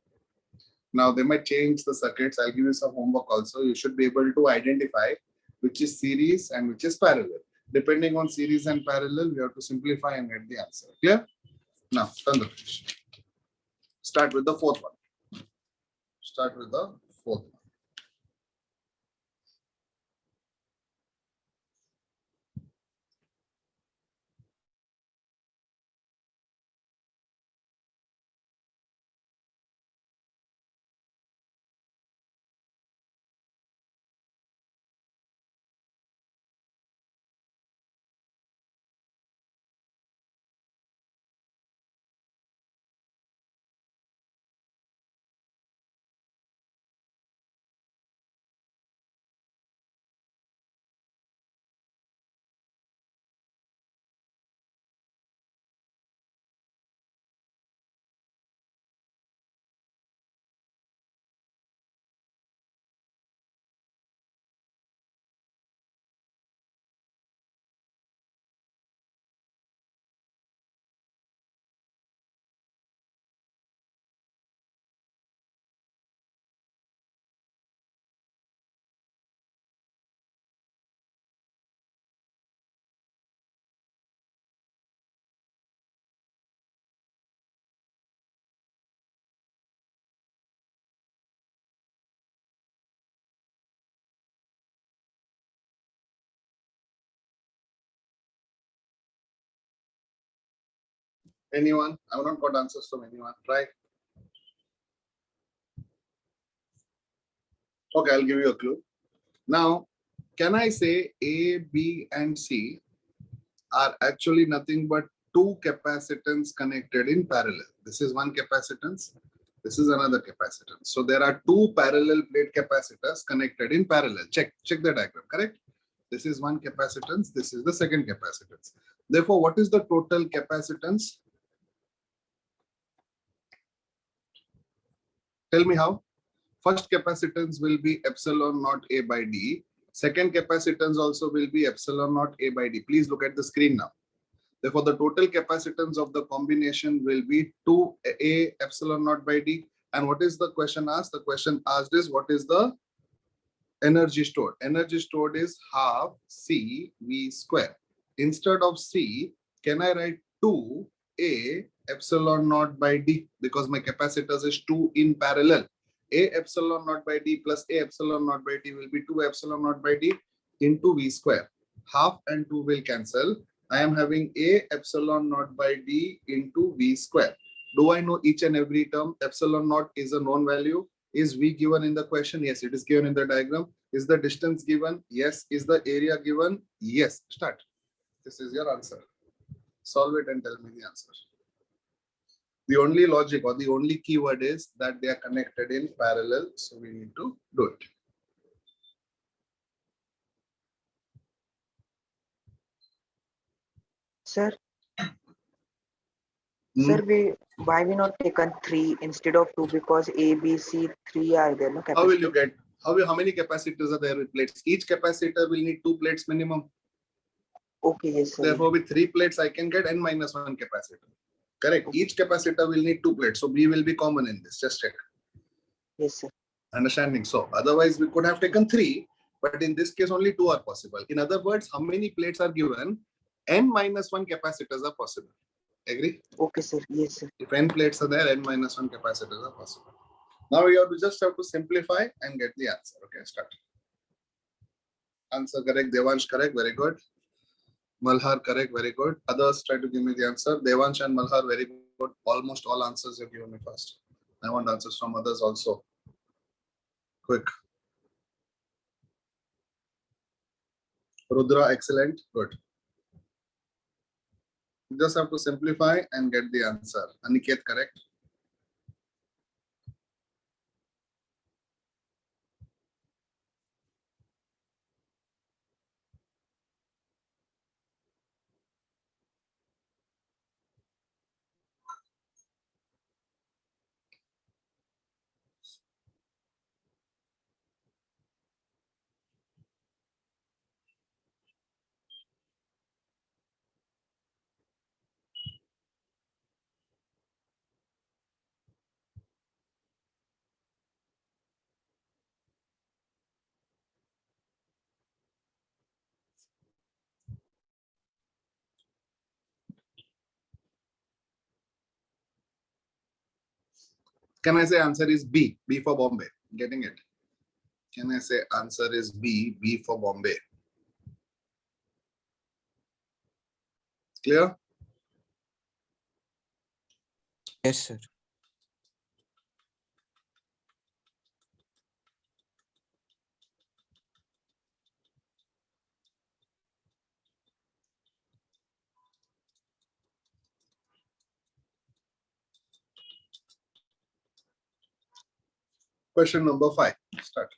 Now they might change the circuits. I'll give you some homework also. You should be able to identify which is series and which is parallel. Depending on series and parallel, we have to simplify and get the answer. Clear? Now, turn the page. Start with the fourth one. Start with the fourth one. Anyone? I have not got answers from anyone. Try. Okay, I'll give you a clue. Now, can I say A, B, and C are actually nothing but two capacitance connected in parallel? This is one capacitance. This is another capacitance. So there are two parallel plate capacitors connected in parallel. Check the diagram, correct? This is one capacitance. This is the second capacitance. Therefore, what is the total capacitance? Tell me how. First capacitance will be epsilon naught A by D. Second capacitance also will be epsilon naught A by D. Please look at the screen now. Therefore, the total capacitance of the combination will be 2A epsilon naught by D. And what is the question asked? The question asked is, what is the energy stored? Energy stored is half C V square. Instead of C, can I write 2A epsilon naught by D? Because my capacitors is 2 in parallel. A epsilon naught by D plus A epsilon naught by D will be 2 epsilon naught by D into V square. Half and 2 will cancel. I am having A epsilon naught by D into V square. Do I know each and every term? Epsilon naught is a known value. Is V given in the question? Yes, it is given in the diagram. Is the distance given? Yes. Is the area given? Yes. Start. This is your answer. Solve it and tell me the answer. The only logic or the only keyword is that they are connected in parallel. So we need to do it. Sir, sir, why we not taken 3 instead of 2? Because A, B, C, 3 are there. No capacity. How will you get? How many capacitors are there with plates? Each capacitor will need 2 plates minimum. Okay, yes, sir. Therefore, with 3 plates, I can get n minus 1 capacitor. Correct. Okay. Each capacitor will need 2 plates. So B will be common in this. Just check. Yes, sir. Understanding? So otherwise, we could have taken 3, but in this case, only 2 are possible. In other words, how many plates are given? N minus 1 capacitors are possible. Agree? Okay, sir. Yes, sir. If n plates are there, n minus 1 capacitors are possible. Now you just have to simplify and get the answer. Okay, start. Answer correct. Devansh correct. Very good. Malhar correct. Very good. Others try to give me the answer. Devansh and Malhar very good. Almost all answers you've given me first. I want answers from others also. Quick. Rudra, excellent. Good. You just have to simplify and get the answer. Aniket, correct. Can I say answer is B? B for Bombay. Getting it? Can I say answer is B? B for Bombay. Clear? Yes, sir. Question number 5. Start.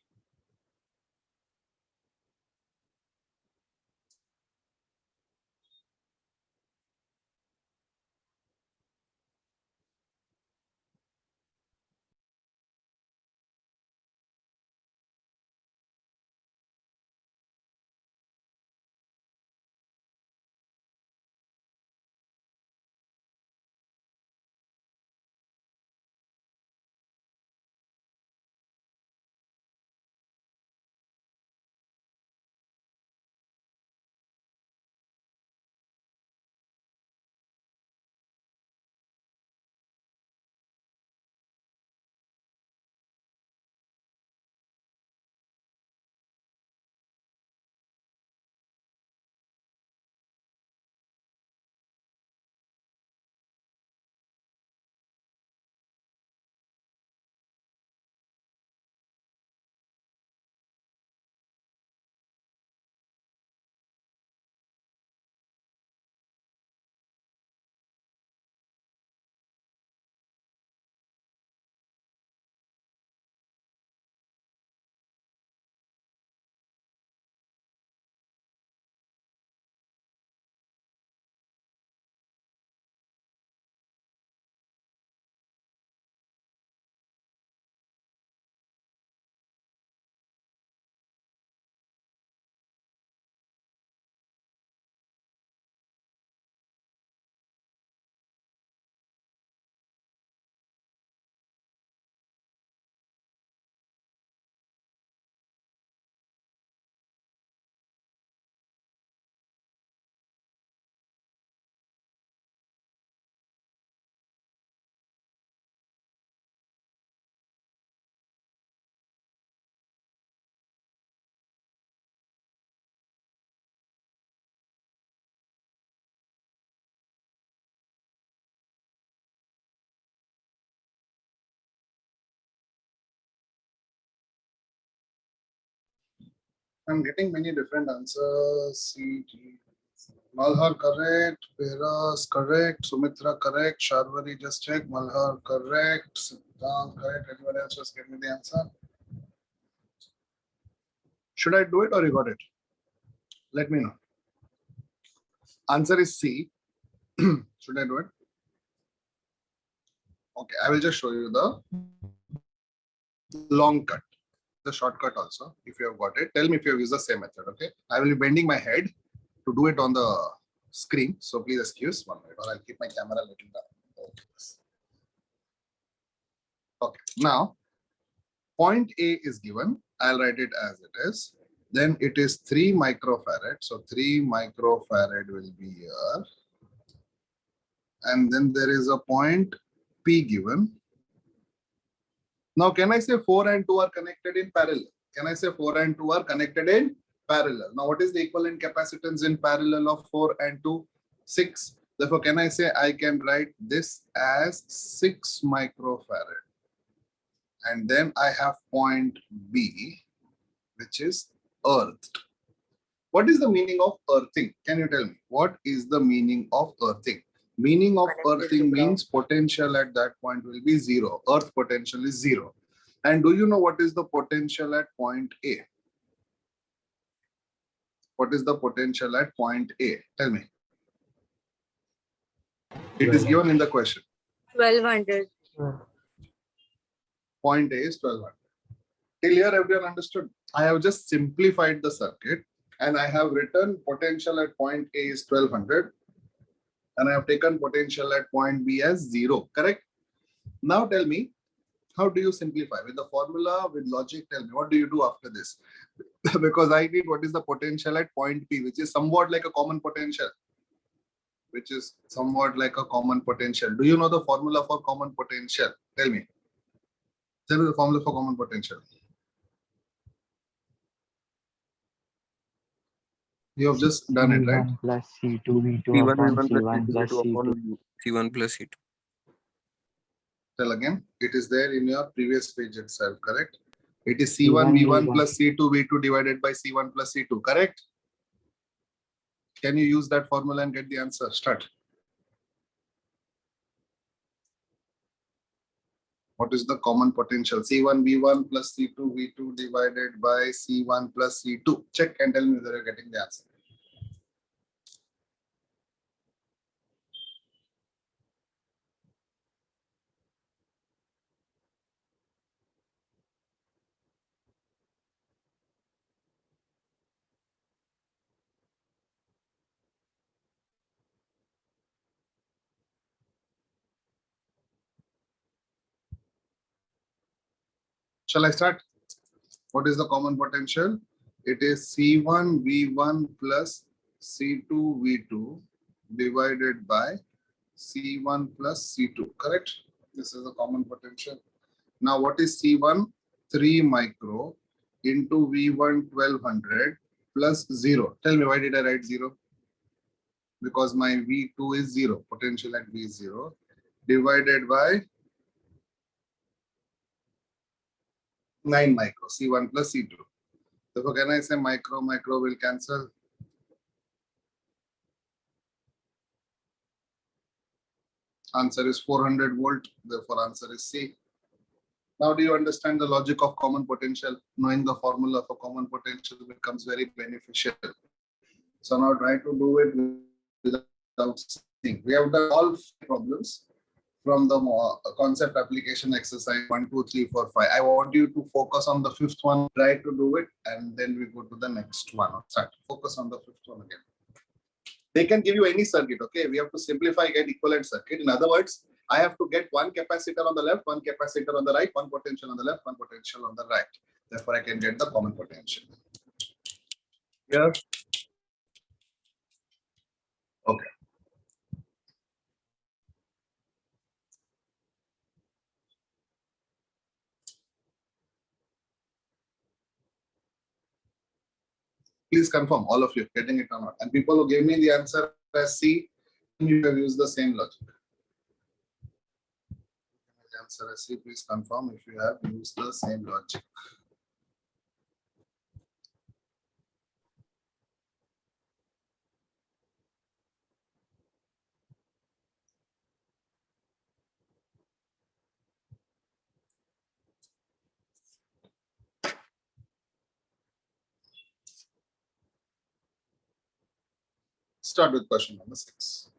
I'm getting many different answers. C, D. Malhar correct, Peras correct, Sumitra correct, Sharwari just check, Malhar correct, Siddhant correct. Anyone else just give me the answer? Should I do it or you got it? Let me know. Answer is C. Should I do it? Okay, I will just show you the long cut, the shortcut also. If you have got it, tell me if you have used the same method. Okay, I will be bending my head to do it on the screen. So please excuse 1 minute, or I'll keep my camera a little down. Okay, now point A is given. I'll write it as it is. Then it is 3 microfarad. So 3 microfarad will be here. And then there is a point P given. Now, can I say 4 and 2 are connected in parallel? Can I say 4 and 2 are connected in parallel? Now, what is the equivalent capacitance in parallel of 4 and 2? 6. Therefore, can I say I can write this as 6 microfarad? And then I have point B, which is earthed. What is the meaning of earthing? Can you tell me? What is the meaning of earthing? Meaning of earthing means potential at that point will be 0. Earth potential is 0. And do you know what is the potential at point A? What is the potential at point A? Tell me. It is given in the question. 1200. Point A is 1200. Till here, everyone understood? I have just simplified the circuit and I have written potential at point A is 1200. And I have taken potential at point B as 0, correct? Now tell me, how do you simplify? With the formula, with logic, tell me, what do you do after this? Because I need what is the potential at point P, which is somewhat like a common potential. Do you know the formula for common potential? Tell me. Tell me the formula for common potential. You have just done it, right? C1 plus C2 V2 C1 upon V1 plus C1 C2 plus V2 C2. upon C1 plus C2. Tell again. It is there in your previous page itself, correct? It is C1 C1 V1 V1. plus C2 V2 divided by C1 plus C2, correct? Can you use that formula and get the answer? Start. What is the common potential? C1 V1 plus C2 V2 divided by C1 plus C2. Check and tell me whether you're getting the answer. Shall I start? What is the common potential? It is C1 V1 plus C2 V2 divided by C1 plus C2, correct? This is the common potential. Now, what is C1? 3 micro into V1 1200 plus 0. Tell me, why did I write 0? Because my V2 is 0, potential at V is 0, divided by 9 micro, C1 plus C2. Therefore, can I say micro will cancel? Answer is 400 volt, therefore answer is C. Now, do you understand the logic of common potential? Knowing the formula for common potential becomes very beneficial. So now try to do it without seeing. We have done all problems from the concept application exercise 1, 2, 3, 4, 5. I want you to focus on the fifth one. Try to do it, and then we go to the next one. Start. Focus on the fifth one again. They can give you any circuit. Okay, we have to simplify, get equivalent circuit. In other words, I have to get one capacitor on the left, one capacitor on the right, one potential on the left, one potential on the right. Therefore, I can get the common potential. Here. Okay. Please confirm, all of you, getting it or not. And people who gave me the answer as C, you have used the same logic. The answer as C, please confirm if you have used the same logic. Start with question number 6.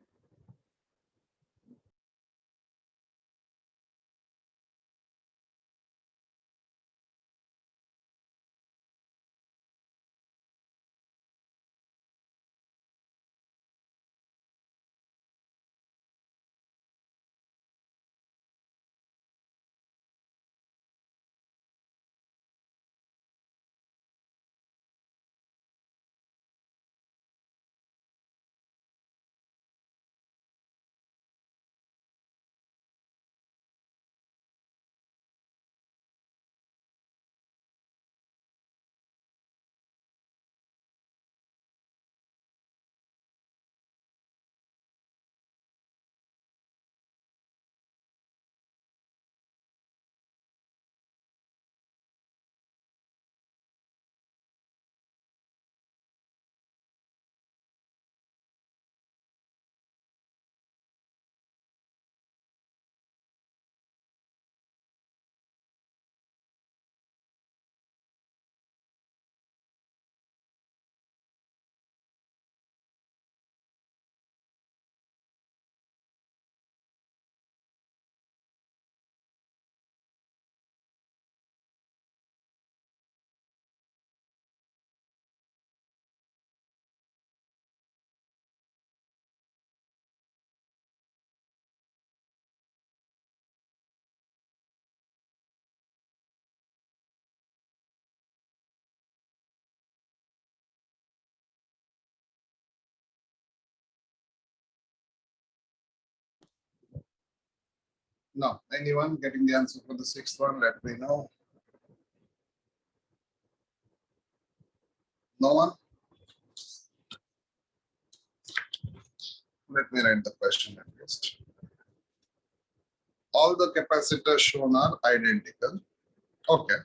No, anyone getting the answer for the sixth one? Let me know. No one? Let me write the question at least. All the capacitors shown are identical. Okay.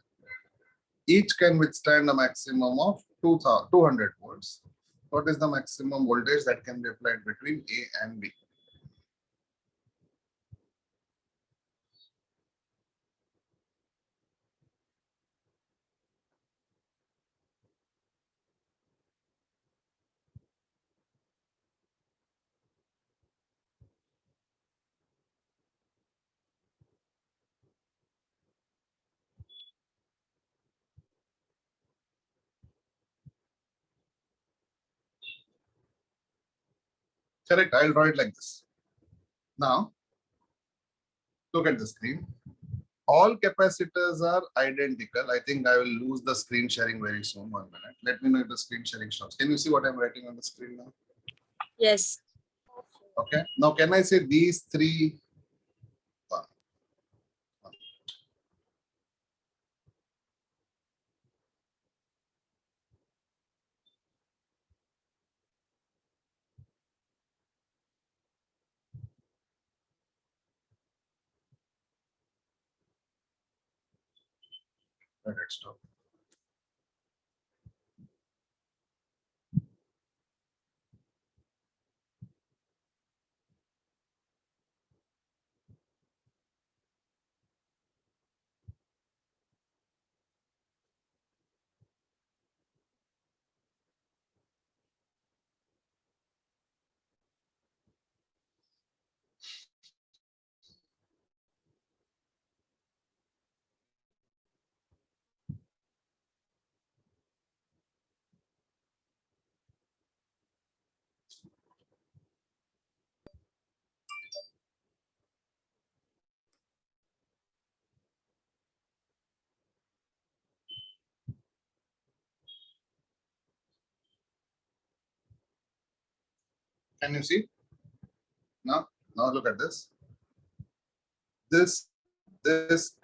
Each can withstand a maximum of 200 volts. What is the maximum voltage that can be applied between A and B? Correct. I'll draw it like this. Now, look at the screen. All capacitors are identical. I think I will lose the screen sharing very soon. 1 minute. Let me know if the screen sharing stops. Can you see what I'm writing on the screen now? Yes. Okay. Now, can I say these three? One. Let it stop. Can you see? Now, look at this. This,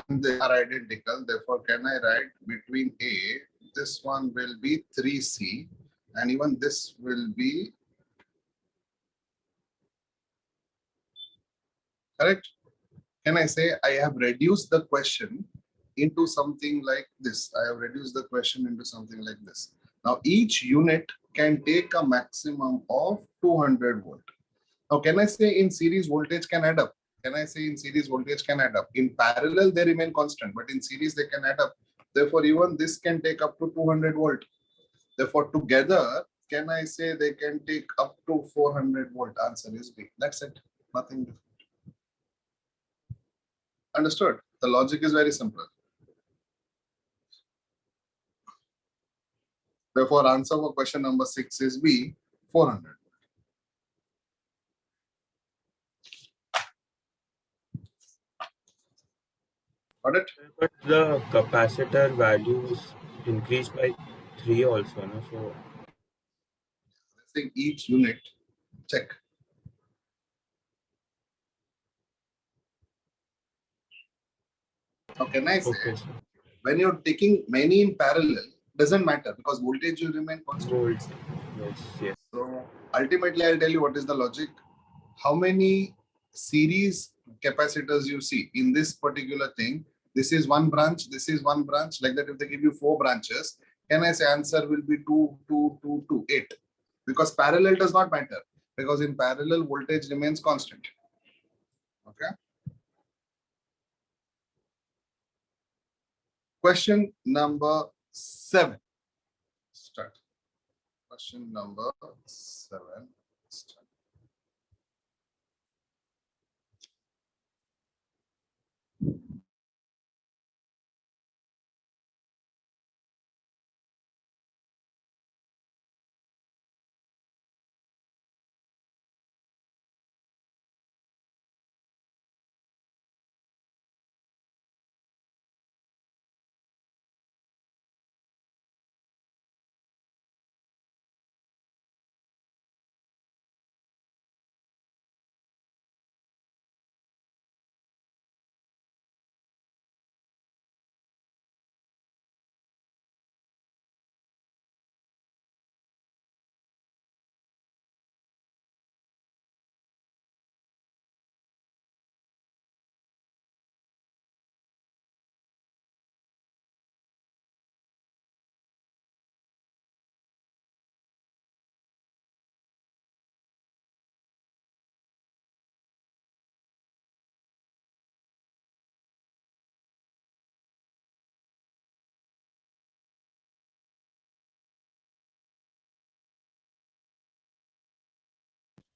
and they are identical. Therefore, can I write between A, this one will be 3C, and even this will be correct? Can I say I have reduced the question into something like this? I have reduced the question into something like this. Now, each unit can take a maximum of 200 volt. Now, can I say in series voltage can add up? Can I say in series voltage can add up? In parallel, they remain constant, but in series, they can add up. Therefore, even this can take up to 200 volt. Therefore, together, can I say they can take up to 400 volt? Answer is B. That's it. Nothing different. Understood? The logic is very simple. Therefore, answer for question number 6 is B, 400. Got it? But the capacitor values increased by 3 also, no? So Let's say each unit, check. Now, can I say okay, so when you're taking many in parallel, doesn't matter because voltage will remain constant. volt. Yes. So ultimately, I'll tell you what is the logic. How many series capacitors you see in this particular thing? This is one branch, this is one branch. Like that, if they give you 4 branches, can I say answer will be 2, 2, 2, 2, 8? Because parallel does not matter. Because in parallel, voltage remains constant. Okay. Question number 7. Start. Question number 7. Start.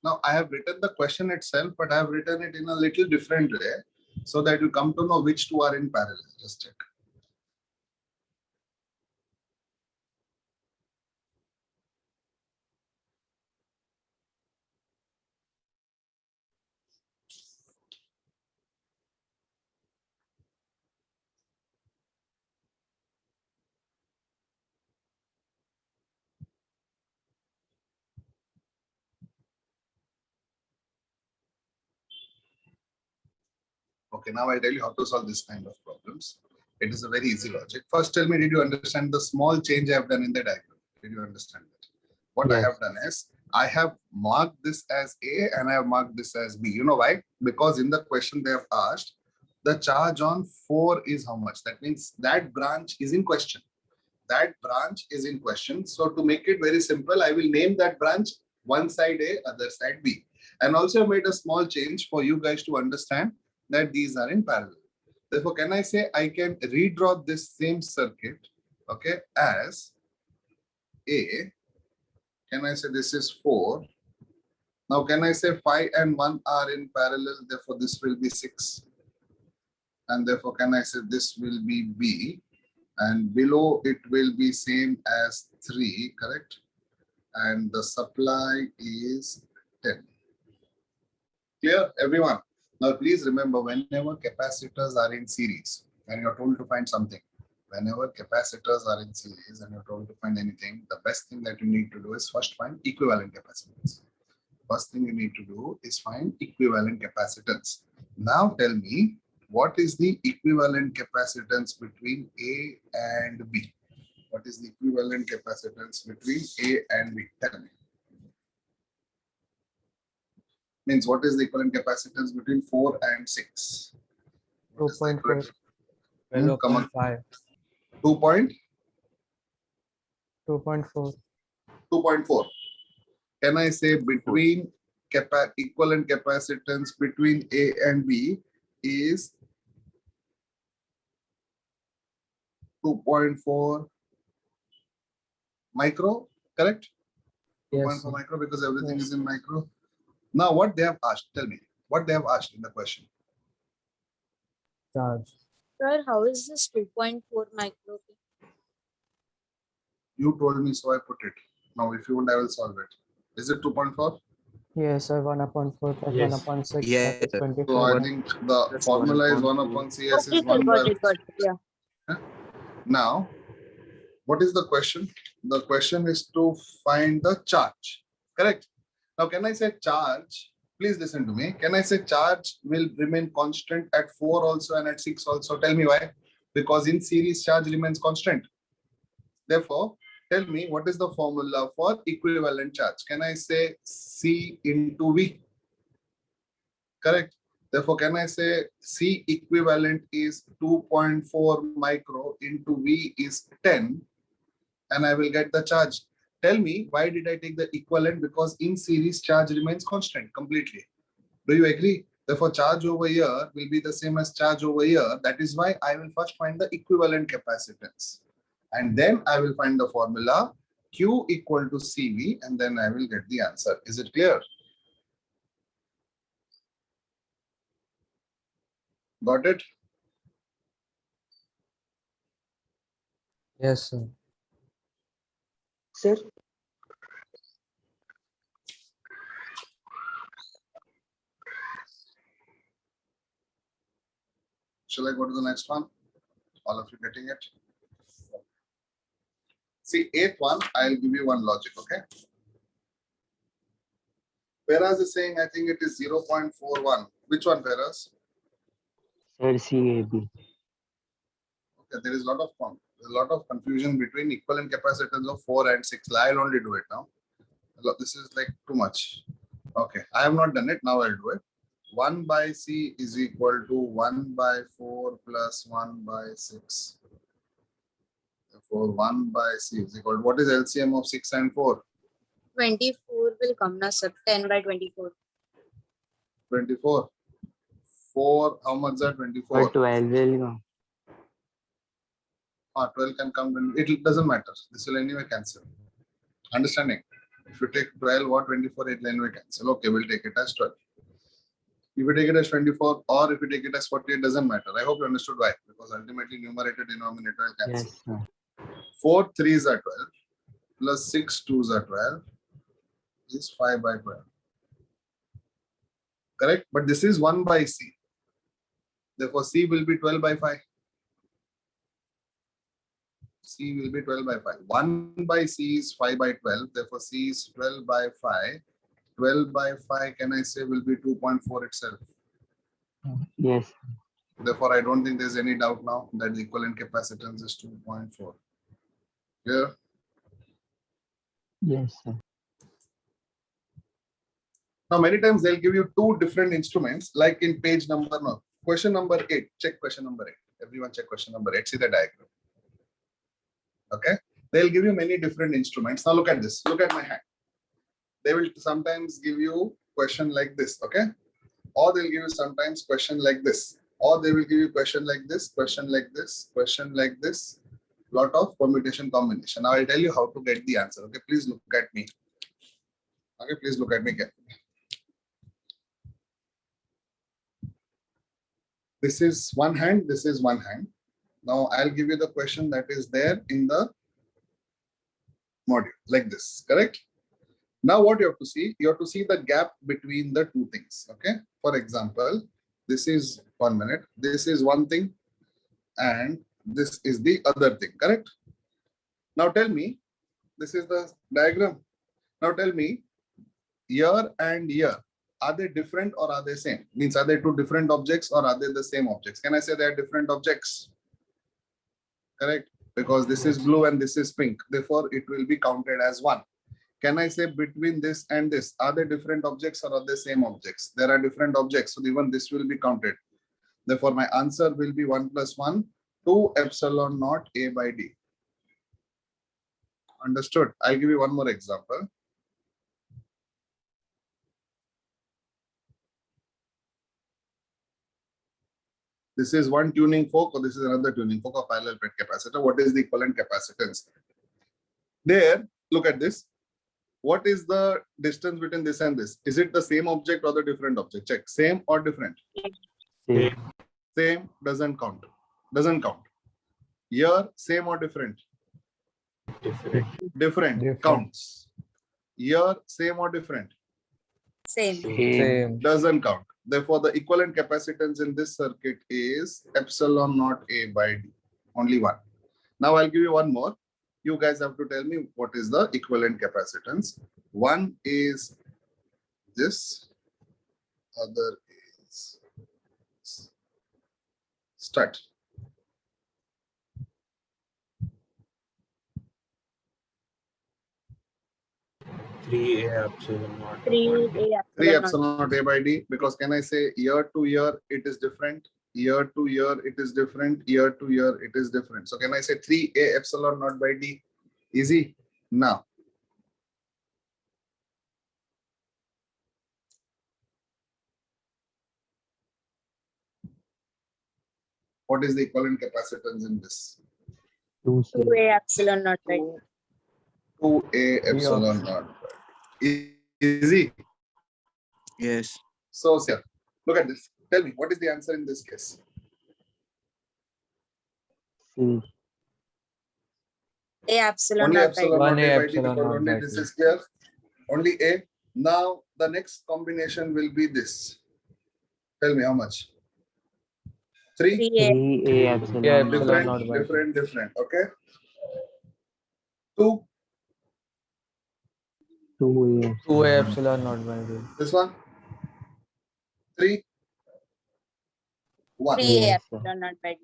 Now I have written the question itself, but I have written it in a little different way so that you come to know which two are in parallel. Just check. Okay, now I'll tell you how to solve this kind of problems. It is a very easy logic. First, tell me, did you understand the small change I have done in the diagram? Did you understand that? What I Yes. have done is, I have marked this as A and I have marked this as B. You know why? Because in the question they have asked, the charge on 4 is how much? That means that branch is in question. That branch is in question. So to make it very simple, I will name that branch one side A, other side B. And also made a small change for you guys to understand that these are in parallel. Therefore, can I say I can redraw this same circuit, okay, as A. Can I say this is 4? Now, can I say 5 and 1 are in parallel? Therefore, this will be 6. And therefore, can I say this will be B? And below it will be same as 3, correct? And the supply is 10. Clear, everyone? Now, please remember, whenever capacitors are in series, and you're told to find something, whenever capacitors are in series and you're told to find anything, the best thing that you need to do is first find equivalent capacitance. First thing you need to do is find equivalent capacitance. Now tell me, what is the equivalent capacitance between A and B? What is the equivalent capacitance between A and B? Tell me. Means what is the equivalent capacitance between 4 and 6? 2.4. Come on. 0.5. 2 point? 2.4. 2.4. Can I say between equivalent capacitance between A and B is 2.4 micro, correct? Yes. 2.4 micro because everything is in micro. Now what they have asked, tell me, what they have asked in the question. Charge. Sir, how is this 2.4 micro? You told me, so I put it. Now if you want, I will solve it. Is it 2.4? Yes, sir. 1/4 plus Yes. 1/6. Yeah. That is So 24. I think the That's formula is 1 1.4. upon CS Okay, is sir, 1 got by. it, got it. Yeah. Now, what is the question? The question is to find the charge, correct? Now, can I say charge? Please listen to me. Can I say charge will remain constant at 4 also and at 6 also? Tell me why. Because in series, charge remains constant. Therefore, tell me what is the formula for equivalent charge? Can I say C into V? Correct. Therefore, can I say C equivalent is 2.4 micro into V is 10, and I will get the charge. Tell me, why did I take the equivalent? Because in series, charge remains constant completely. Do you agree? Therefore, charge over here will be the same as charge over here. That is why I will first find the equivalent capacitance. And then I will find the formula Q equal to CV, and then I will get the answer. Is it clear? Got it? Yes, sir. Sir, Shall I go to the next one? All of you getting it? See, eighth one, I'll give you one logic, okay? Peras is saying, I think it is 0.41. Which one, Peras? Sir, CAB. Okay, there is a lot of confusion between equivalent capacitance of 4 and 6. I'll only do it now. This is like too much. Okay, I have not done it. Now I'll do it. 1 by C is equal to 1 by 4 plus 1 by 6. Therefore, 1 by C is equal to, what is LCM of 6 and 4? 24 will come now, sir. 10 by 24. 24. 4, how much are 24? But 12 will come. 12 can come, it doesn't matter. This will anyway cancel. Understanding? If you take 12 or 24, 8 line we cancel. Okay, we'll take it as 12. If you take it as 24 or if you take it as 40, it doesn't matter. I hope you understood why. Because ultimately numerator, denominator will cancel. Yes, sir. 4 3s are 12 plus 6 2s are 12 is 5 by 12. Correct? But this is 1 by C. Therefore, C will be 12 by 5. C will be 12 by 5. 1 by C is 5 by 12. Therefore, C is 12 by 5. 12 by 5, can I say, will be 2.4 itself. Yes. Therefore, I don't think there's any doubt now that the equivalent capacitance is 2.4. Clear? Yes, sir. Now, many times they'll give you two different instruments, like in page number, no, question number 8. Check question number 8. Everyone check question number 8. See the diagram. Okay. They'll give you many different instruments. Now look at this. Look at my hand. They will sometimes give you question like this. Okay. Or they'll give you sometimes question like this. Or they will give you question like this, question like this, question like this. Lot of permutation combination. Now I'll tell you how to get the answer. Okay. Please look at me. Okay. Please look at me carefully. This is one hand, this is one hand. Now I'll give you the question that is there in the module like this, correct? Now what you have to see, you have to see the gap between the two things, okay? For example, this is 1 minute, this is one thing and this is the other thing, correct? Now tell me, this is the diagram. Now tell me, year and year. Are they different or are they same? Means are they two different objects or are they the same objects? Can I say they are different objects? Correct? Because this is blue and this is pink. Therefore, it will be counted as one. Can I say between this and this, are they different objects or are they same objects? There are different objects. So even this will be counted. Therefore, my answer will be 1 plus 1, 2 epsilon naught A by D. Understood? I'll give you one more example. This is one tuning fork or this is another tuning fork of parallel plate capacitor. What is the equivalent capacitance? There, look at this. What is the distance between this and this? Is it the same object or the different object? Check. Same or different? Same. Same doesn't count. Doesn't count. Here, same or different? Different. Different. Different. Counts. Here, same or different? Same. Same. Doesn't count. Therefore, the equivalent capacitance in this circuit is epsilon naught A by D. Only one. Now I'll give you one more. You guys have to tell me what is the equivalent capacitance. One is this, other is this. Start. Three A epsilon naught. 3A 3 epsilon naught. epsilon naught A by D, because can I say year to year it is different, year to year it is different, year to year it is different. So can I say 3A epsilon naught by D? Easy. Now, what is the equivalent capacitance in this? 2A epsilon naught by D. 2A epsilon naught. Easy. Yes. So, sir, look at this. Tell me, what is the answer in this case? C. A epsilon Only naught by epsilon One naught A A by D, epsilon because naught only by this D. is clear. Only A. Now, the next combination will be this. Tell me how much? 3? 3A 3A epsilon Yeah, naught epsilon by naught D. by D. Different. Okay. 2. 2A 2A epsilon naught. epsilon naught by D. This one. 3. 1. 3A Yes, sir. epsilon naught by D.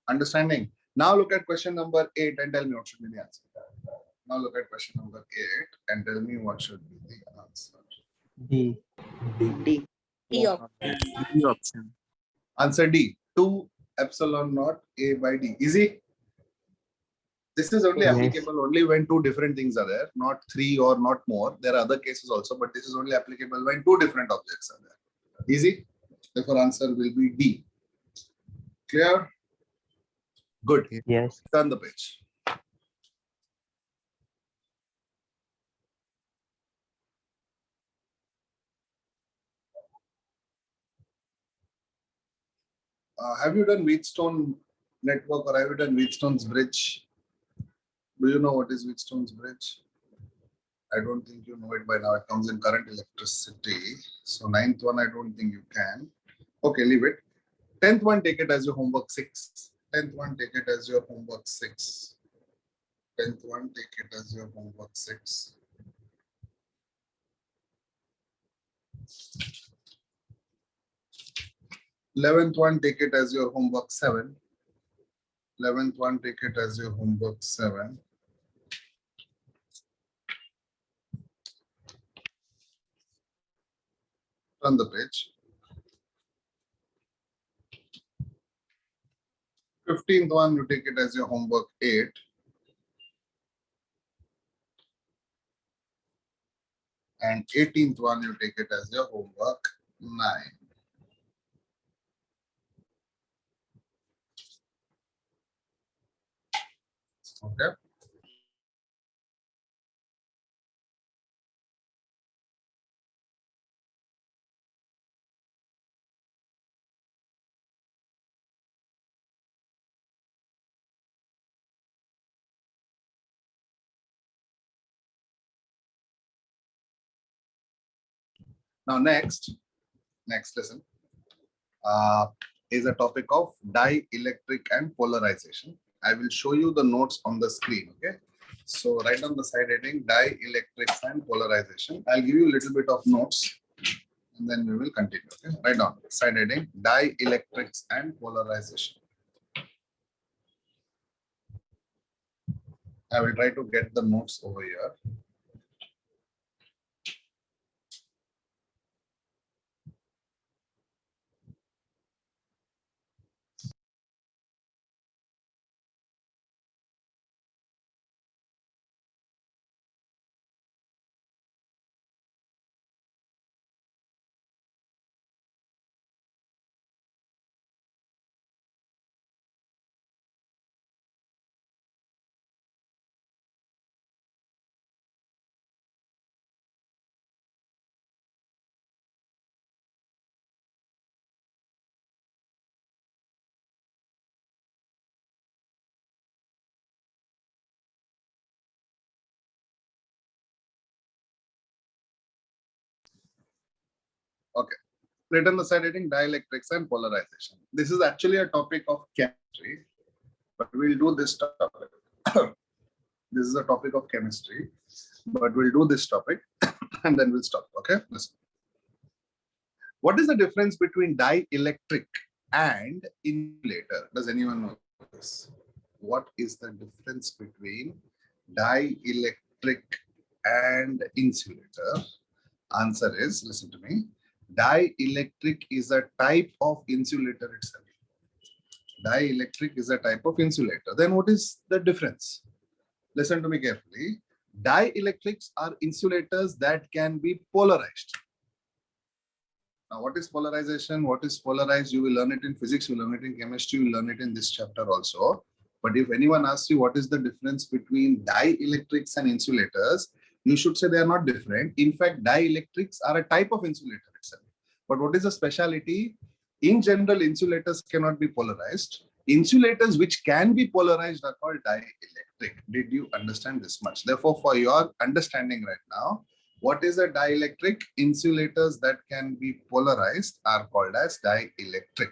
Understanding? Now look at question number 8 and tell me what should be the answer. Now look at question number 8 and tell me what should be the answer. D. D. D of D option. Answer D. 2 epsilon naught A by D. Easy. This is only Yes. applicable only when two different things are there, not 3 or not more. There are other cases also, but this is only applicable when two different objects are there. Easy. Therefore, answer will be D. Clear? Good. Yes. Turn the page. Have you done Wheatstone network or have you done Wheatstone's bridge? Do you know what is Wheatstone's bridge? I don't think you know it by now. It comes in current electricity. So ninth one, I don't think you can. Okay, leave it. 10th one, take it as your homework 6. 10th one, take it as your homework 6. 10th one, take it as your homework 6. Eleventh one, take it as your homework 7. 11th one, take it as your homework 7. Turn the page. 15th one, you take it as your homework 8. And 18th one, you take it as your homework 9. Okay. Now next lesson is a topic of dielectric and polarization. I will show you the notes on the screen. Okay. So write on the side heading dielectrics and polarization. I'll give you a little bit of notes and then we will continue. Okay. Write down side heading dielectrics and polarization. I will try to get the notes over here. Okay. Written the side heading dielectrics and polarization. This is actually a topic of chemistry, but we'll do this topic. This is a topic of chemistry, but we'll do this topic and then we'll stop. Okay. Listen. What is the difference between dielectric and insulator? Does anyone know this? What is the difference between dielectric and insulator? Answer is, listen to me, dielectric is a type of insulator itself. Dielectric is a type of insulator. Then what is the difference? Listen to me carefully. Dielectrics are insulators that can be polarized. Now, what is polarization? What is polarized? You will learn it in physics, you will learn it in chemistry, you will learn it in this chapter also. But if anyone asks you what is the difference between dielectrics and insulators, you should say they are not different. In fact, dielectrics are a type of insulator itself. But what is the speciality? In general, insulators cannot be polarized. Insulators which can be polarized are called dielectric. Did you understand this much? Therefore, for your understanding right now, what is a dielectric? Insulators that can be polarized are called as dielectric.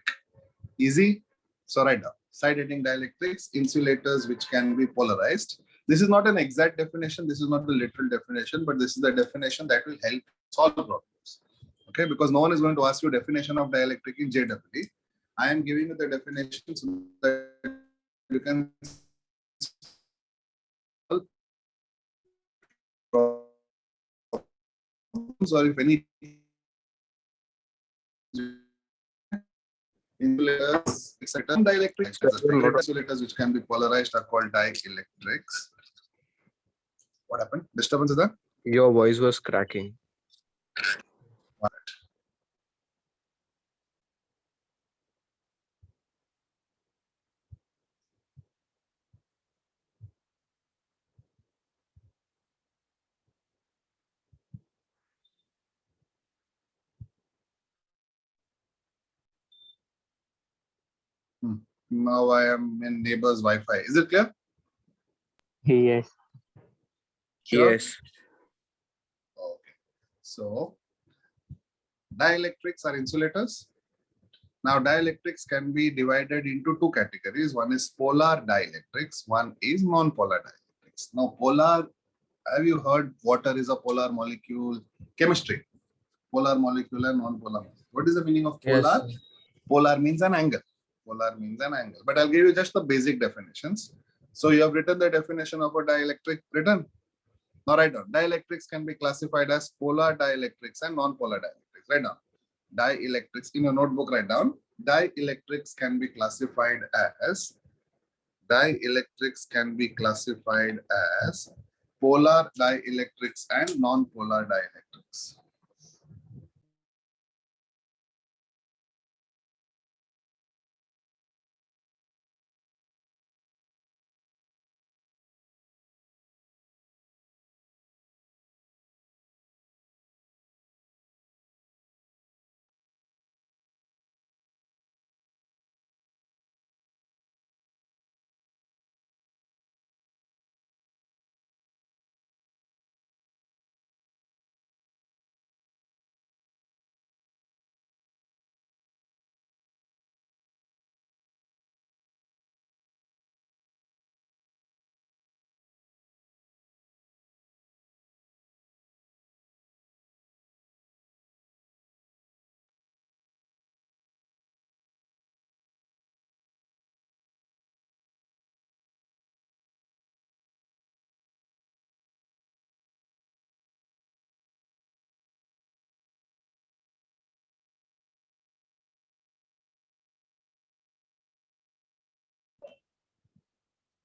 Easy? So write down. Side heading dielectrics, insulators which can be polarized. This is not an exact definition. This is not the literal definition, but this is the definition that will help solve problems. Okay, because no one is going to ask you definition of dielectric in JEE. I am giving you the definition so that you can solve problems, or if any insulators, etc. Dielectrics, insulators which can be polarized are called dielectrics. What happened? Disturbance is there? Your voice was cracking. Now I am in neighbor's Wi-Fi. Is it clear? Yes. Sure? Yes. Okay. So dielectrics are insulators. Now dielectrics can be divided into two categories. One is polar dielectrics, one is non-polar dielectrics. Now polar, have you heard water is a polar molecule? Chemistry, polar molecule and non-polar. What is the meaning of Yes, polar? sir. Polar means an angle. Polar means an angle. But I'll give you just the basic definitions. So you have written the definition of a dielectric. Written? Now write down. Dielectrics can be classified as polar dielectrics and non-polar dielectrics. Write down. Dielectrics in your notebook. Write down. Dielectrics can be classified as polar dielectrics and non-polar dielectrics.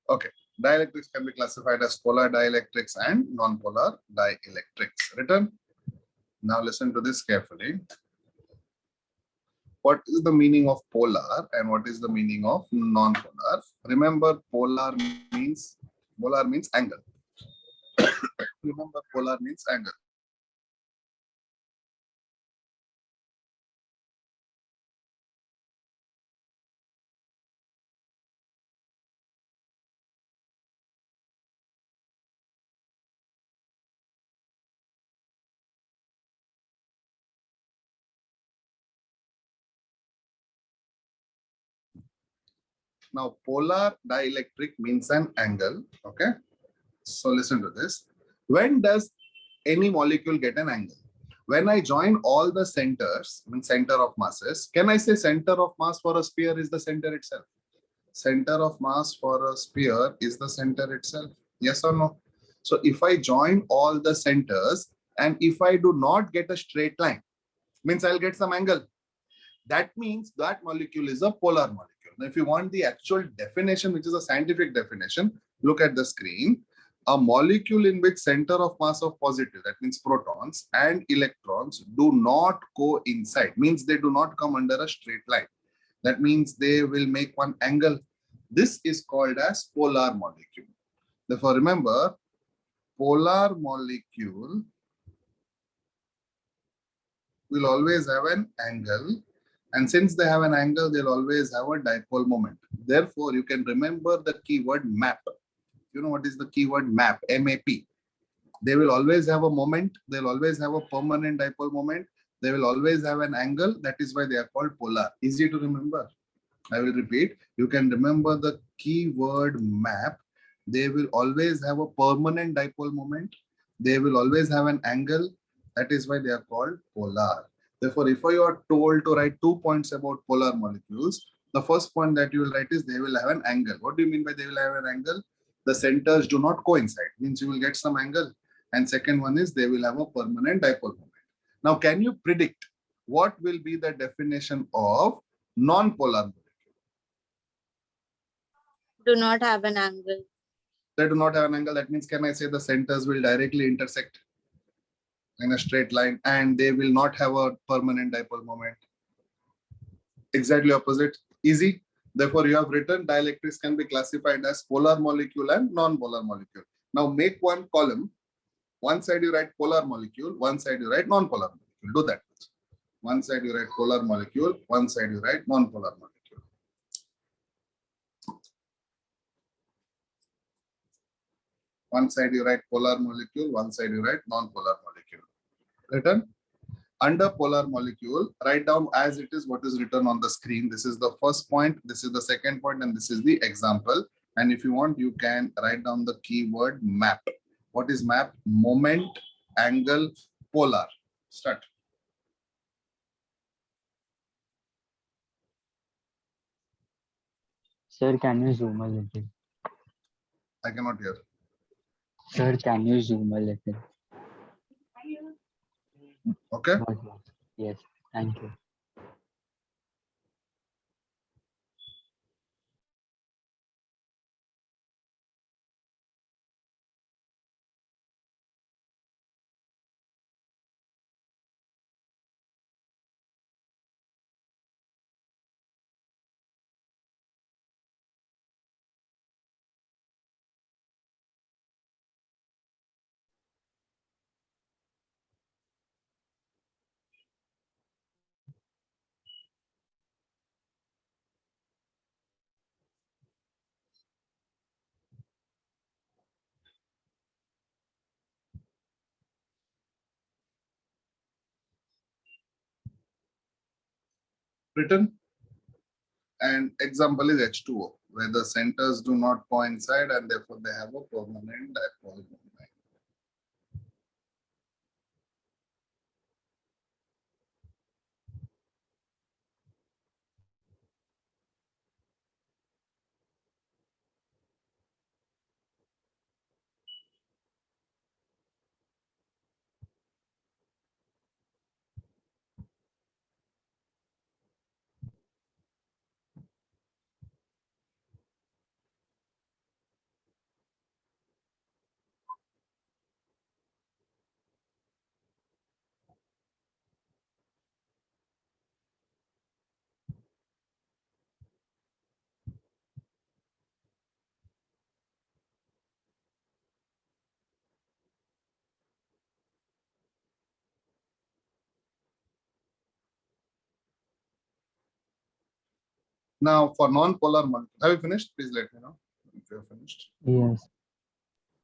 Okay. Dielectrics can be classified as polar dielectrics and non-polar dielectrics. Written? Now listen to this carefully. What is the meaning of polar and what is the meaning of non-polar? Remember, polar means angle. Remember, polar means angle. Now, polar dielectric means an angle. Okay. So listen to this. When does any molecule get an angle? When I join all the centers, center of masses, can I say center of mass for a sphere is the center itself? Center of mass for a sphere is the center itself. Yes or no? So if I join all the centers and if I do not get a straight line, means I'll get some angle. That means that molecule is a polar molecule. Now, if you want the actual definition, which is a scientific definition, look at the screen. A molecule in which center of mass of positive, that means protons and electrons, do not coincide, means they do not come under a straight line. That means they will make one angle. This is called as polar molecule. Therefore, remember, polar molecule will always have an angle. And since they have an angle, they'll always have a dipole moment. Therefore, you can remember the keyword map. You know what is the keyword map? M-A-P. They will always have a moment. They'll always have a permanent dipole moment. They will always have an angle. That is why they are called polar. Easy to remember. I will repeat. You can remember the keyword map. They will always have a permanent dipole moment. They will always have an angle. That is why they are called polar. Therefore, if you are told to write 2 points about polar molecules, the first point that you will write is they will have an angle. What do you mean by they will have an angle? The centers do not coincide, means you will get some angle. And second one is they will have a permanent dipole moment. Now, can you predict what will be the definition of non-polar molecule? Do not have an angle. They do not have an angle. That means, can I say the centers will directly intersect in a straight line and they will not have a permanent dipole moment? Exactly opposite. Easy. Therefore, you have written dielectrics can be classified as polar molecule and non-polar molecule. Now make one column. One side you write polar molecule, one side you write non-polar molecule. Do that. One side you write polar molecule, one side you write non-polar molecule. One side you write polar molecule, one side you write non-polar molecule. Written? Under polar molecule, write down as it is what is written on the screen. This is the first point, this is the second point, and this is the example. And if you want, you can write down the keyword map. What is map? Moment, angle, polar. Start. Sir, can you zoom a little? I cannot hear. Sir, can you zoom a little? Okay. What? Yes, thank you. Written? And example is H2O, where the centers do not coincide and therefore they have a permanent dipole moment. Now for non-polar molecule, have you finished? Please let me know if you have finished. Yes.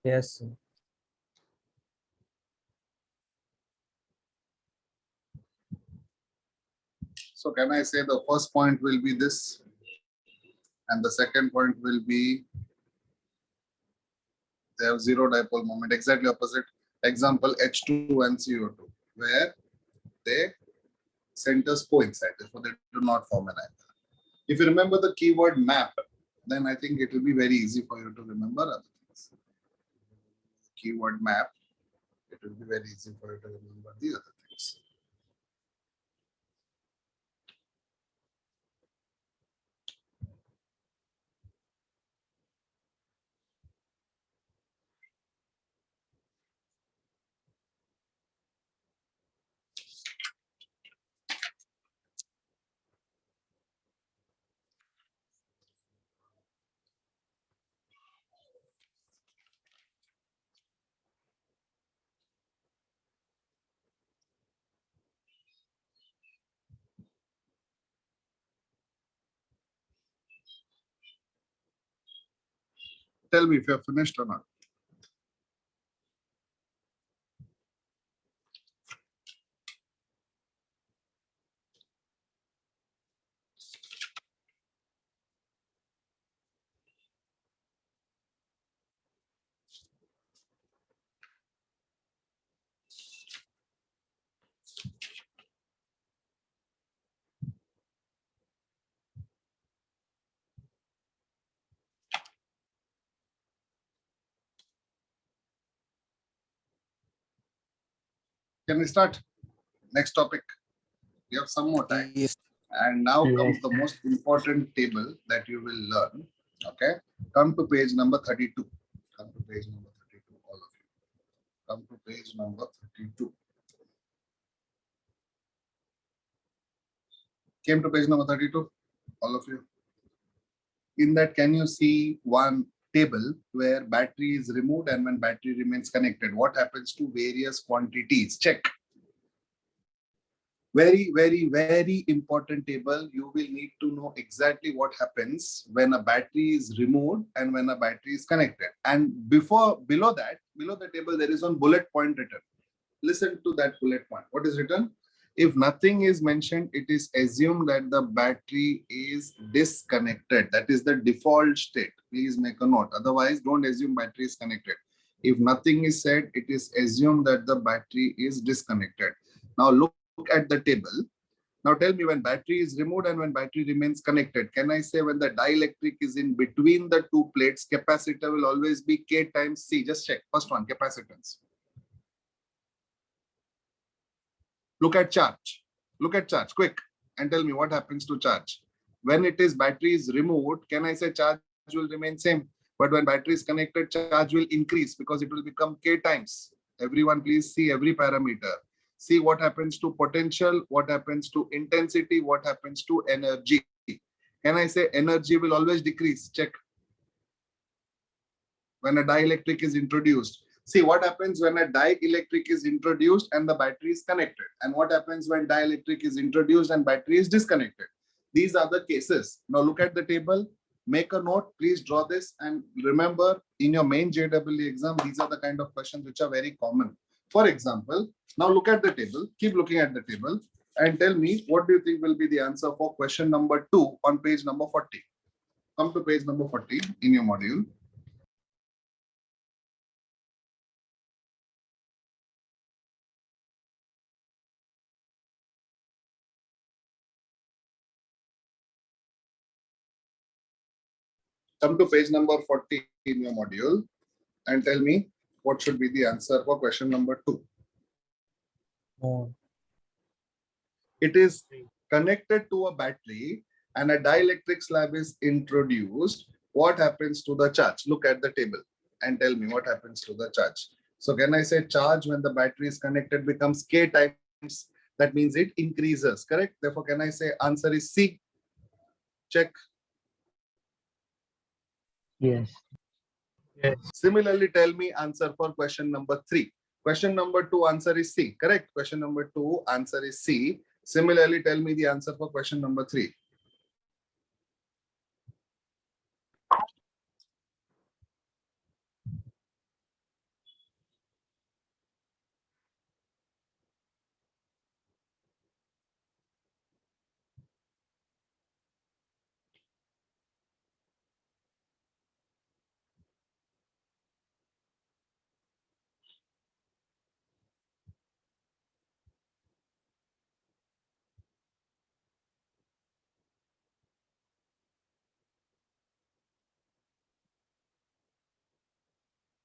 Yes, sir. So can I say the first point will be this and the second point will be they have zero dipole moment, exactly opposite. Example H2 and CO2, where they centers coincide, therefore they do not form an angle. If you remember the keyword map, then I think it will be very easy for you to remember other things. Keyword map, it will be very easy for you to remember the other things. Tell me if you have finished or not. Can we start? Next topic. We have some more time. Yes. And now comes Yes. the most important table that you will learn. Okay. Come to page number 32. Come to page number 32, all of you. Come to page number 32. Came to page number 32, all of you. In that, can you see one table where battery is removed and when battery remains connected, what happens to various quantities? Check. Very, very, very important table. You will need to know exactly what happens when a battery is removed and when a battery is connected. And below the table, there is one bullet point written. Listen to that bullet point. What is written? If nothing is mentioned, it is assumed that the battery is disconnected. That is the default state. Please make a note. Otherwise, don't assume battery is connected. If nothing is said, it is assumed that the battery is disconnected. Now look at the table. Now tell me, when battery is removed and when battery remains connected, can I say when the dielectric is in between the two plates, capacitor will always be K times C? Just check. First one, capacitance. Look at charge. Look at charge, quick, and tell me what happens to charge. When it is battery is removed, can I say charge will remain same? But when battery is connected, charge will increase because it will become K times. Everyone, please see every parameter. See what happens to potential, what happens to intensity, what happens to energy. Can I say energy will always decrease? Check. When a dielectric is introduced. See what happens when a dielectric is introduced and the battery is connected. And what happens when dielectric is introduced and battery is disconnected. These are the cases. Now look at the table. Make a note. Please draw this. And remember, in your main JEE exam, these are the kind of questions which are very common. For example, now look at the table. Keep looking at the table. And tell me, what do you think will be the answer for question number 2 on page number 40? Come to page number 40 in your module. Come to page number 40 in your module and tell me what should be the answer for question number 2. It is connected to a battery and a dielectric slab is introduced. What happens to the charge? Look at the table and tell me what happens to the charge. So can I say charge when the battery is connected becomes K times? That means it increases, correct? Therefore, can I say answer is C? Check. Yes. Yes. Similarly, tell me answer for question number 3. Question number 2 answer is C, correct? Question number 2 answer is C. Similarly, tell me the answer for question number 3.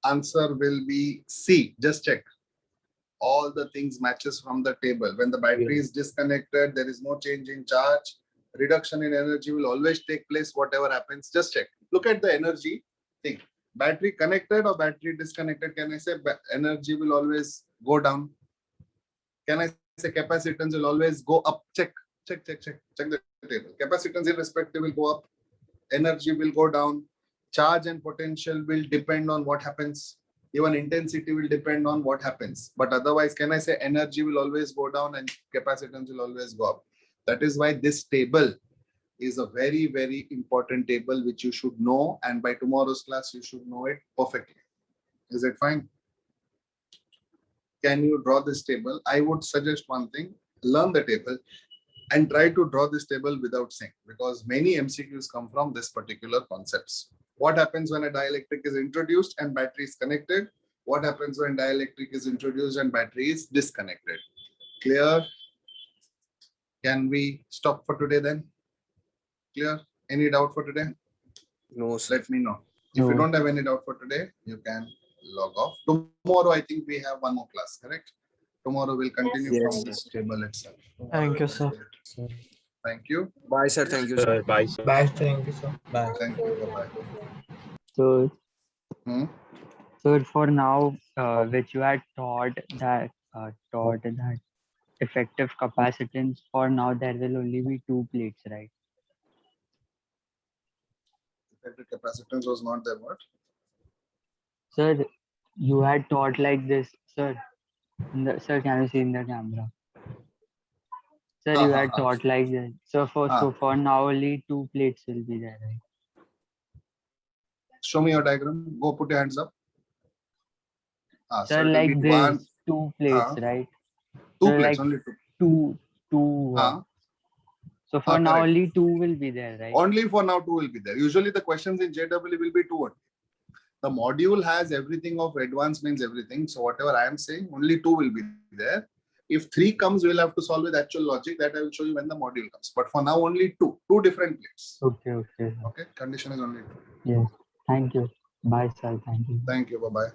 Answer will be C. Just check. All the things matches from the table. When the battery is disconnected, there is no change in charge. Reduction in energy will always take place, whatever happens. Just check. Look at the energy thing. Battery connected or battery disconnected, can I say energy will always go down? Can I say capacitance will always go up? Check the table. Capacitance irrespective will go up. Energy will go down. Charge and potential will depend on what happens. Even intensity will depend on what happens. But otherwise, can I say energy will always go down and capacitance will always go up? That is why this table is a very, very important table which you should know. And by tomorrow's class, you should know it perfectly. Is it fine? Can you draw this table? I would suggest one thing. Learn the table and try to draw this table without saying, because many MCQs come from this particular concepts. What happens when a dielectric is introduced and battery is connected? What happens when dielectric is introduced and battery is disconnected? Clear? Can we stop for today then? Clear? Any doubt for today? No, sir. Let me know. If you No. don't have any doubt for today, you can log off. Tomorrow, I think we have one more class, correct? Tomorrow we'll continue Yes, from sir. this table itself. Thank you, sir. Thank you. Bye, sir. Thank you, sir. Bye, sir. Bye. Thank you, sir. Bye. Thank you. Bye-bye. So, Hmm? so for now, which you had taught that effective capacitance, for now there will only be 2 plates, right? Effective capacitance was not there, what? Sir, you had taught like this, sir. Sir, can you see in the camera? Sir, you had taught like that. So for now only 2 plates will be there, right? Show me your diagram. Go put your hands up. So Sir, it will like be this, one, 2 plates, right? two So plates, like only two. two. So for now correct. only 2 will be there, right? Only for now 2 will be there. Usually the questions in JEE will be 2 only. The module has everything of advanced means everything. So whatever I am saying, only 2 will be there. If 3 comes, we'll have to solve with actual logic that I will show you when the module comes. But for now, only 2 different plates. Okay. Okay, condition is only 2. Yes. Thank you. Bye, sir. Thank you. Thank you. Bye-bye.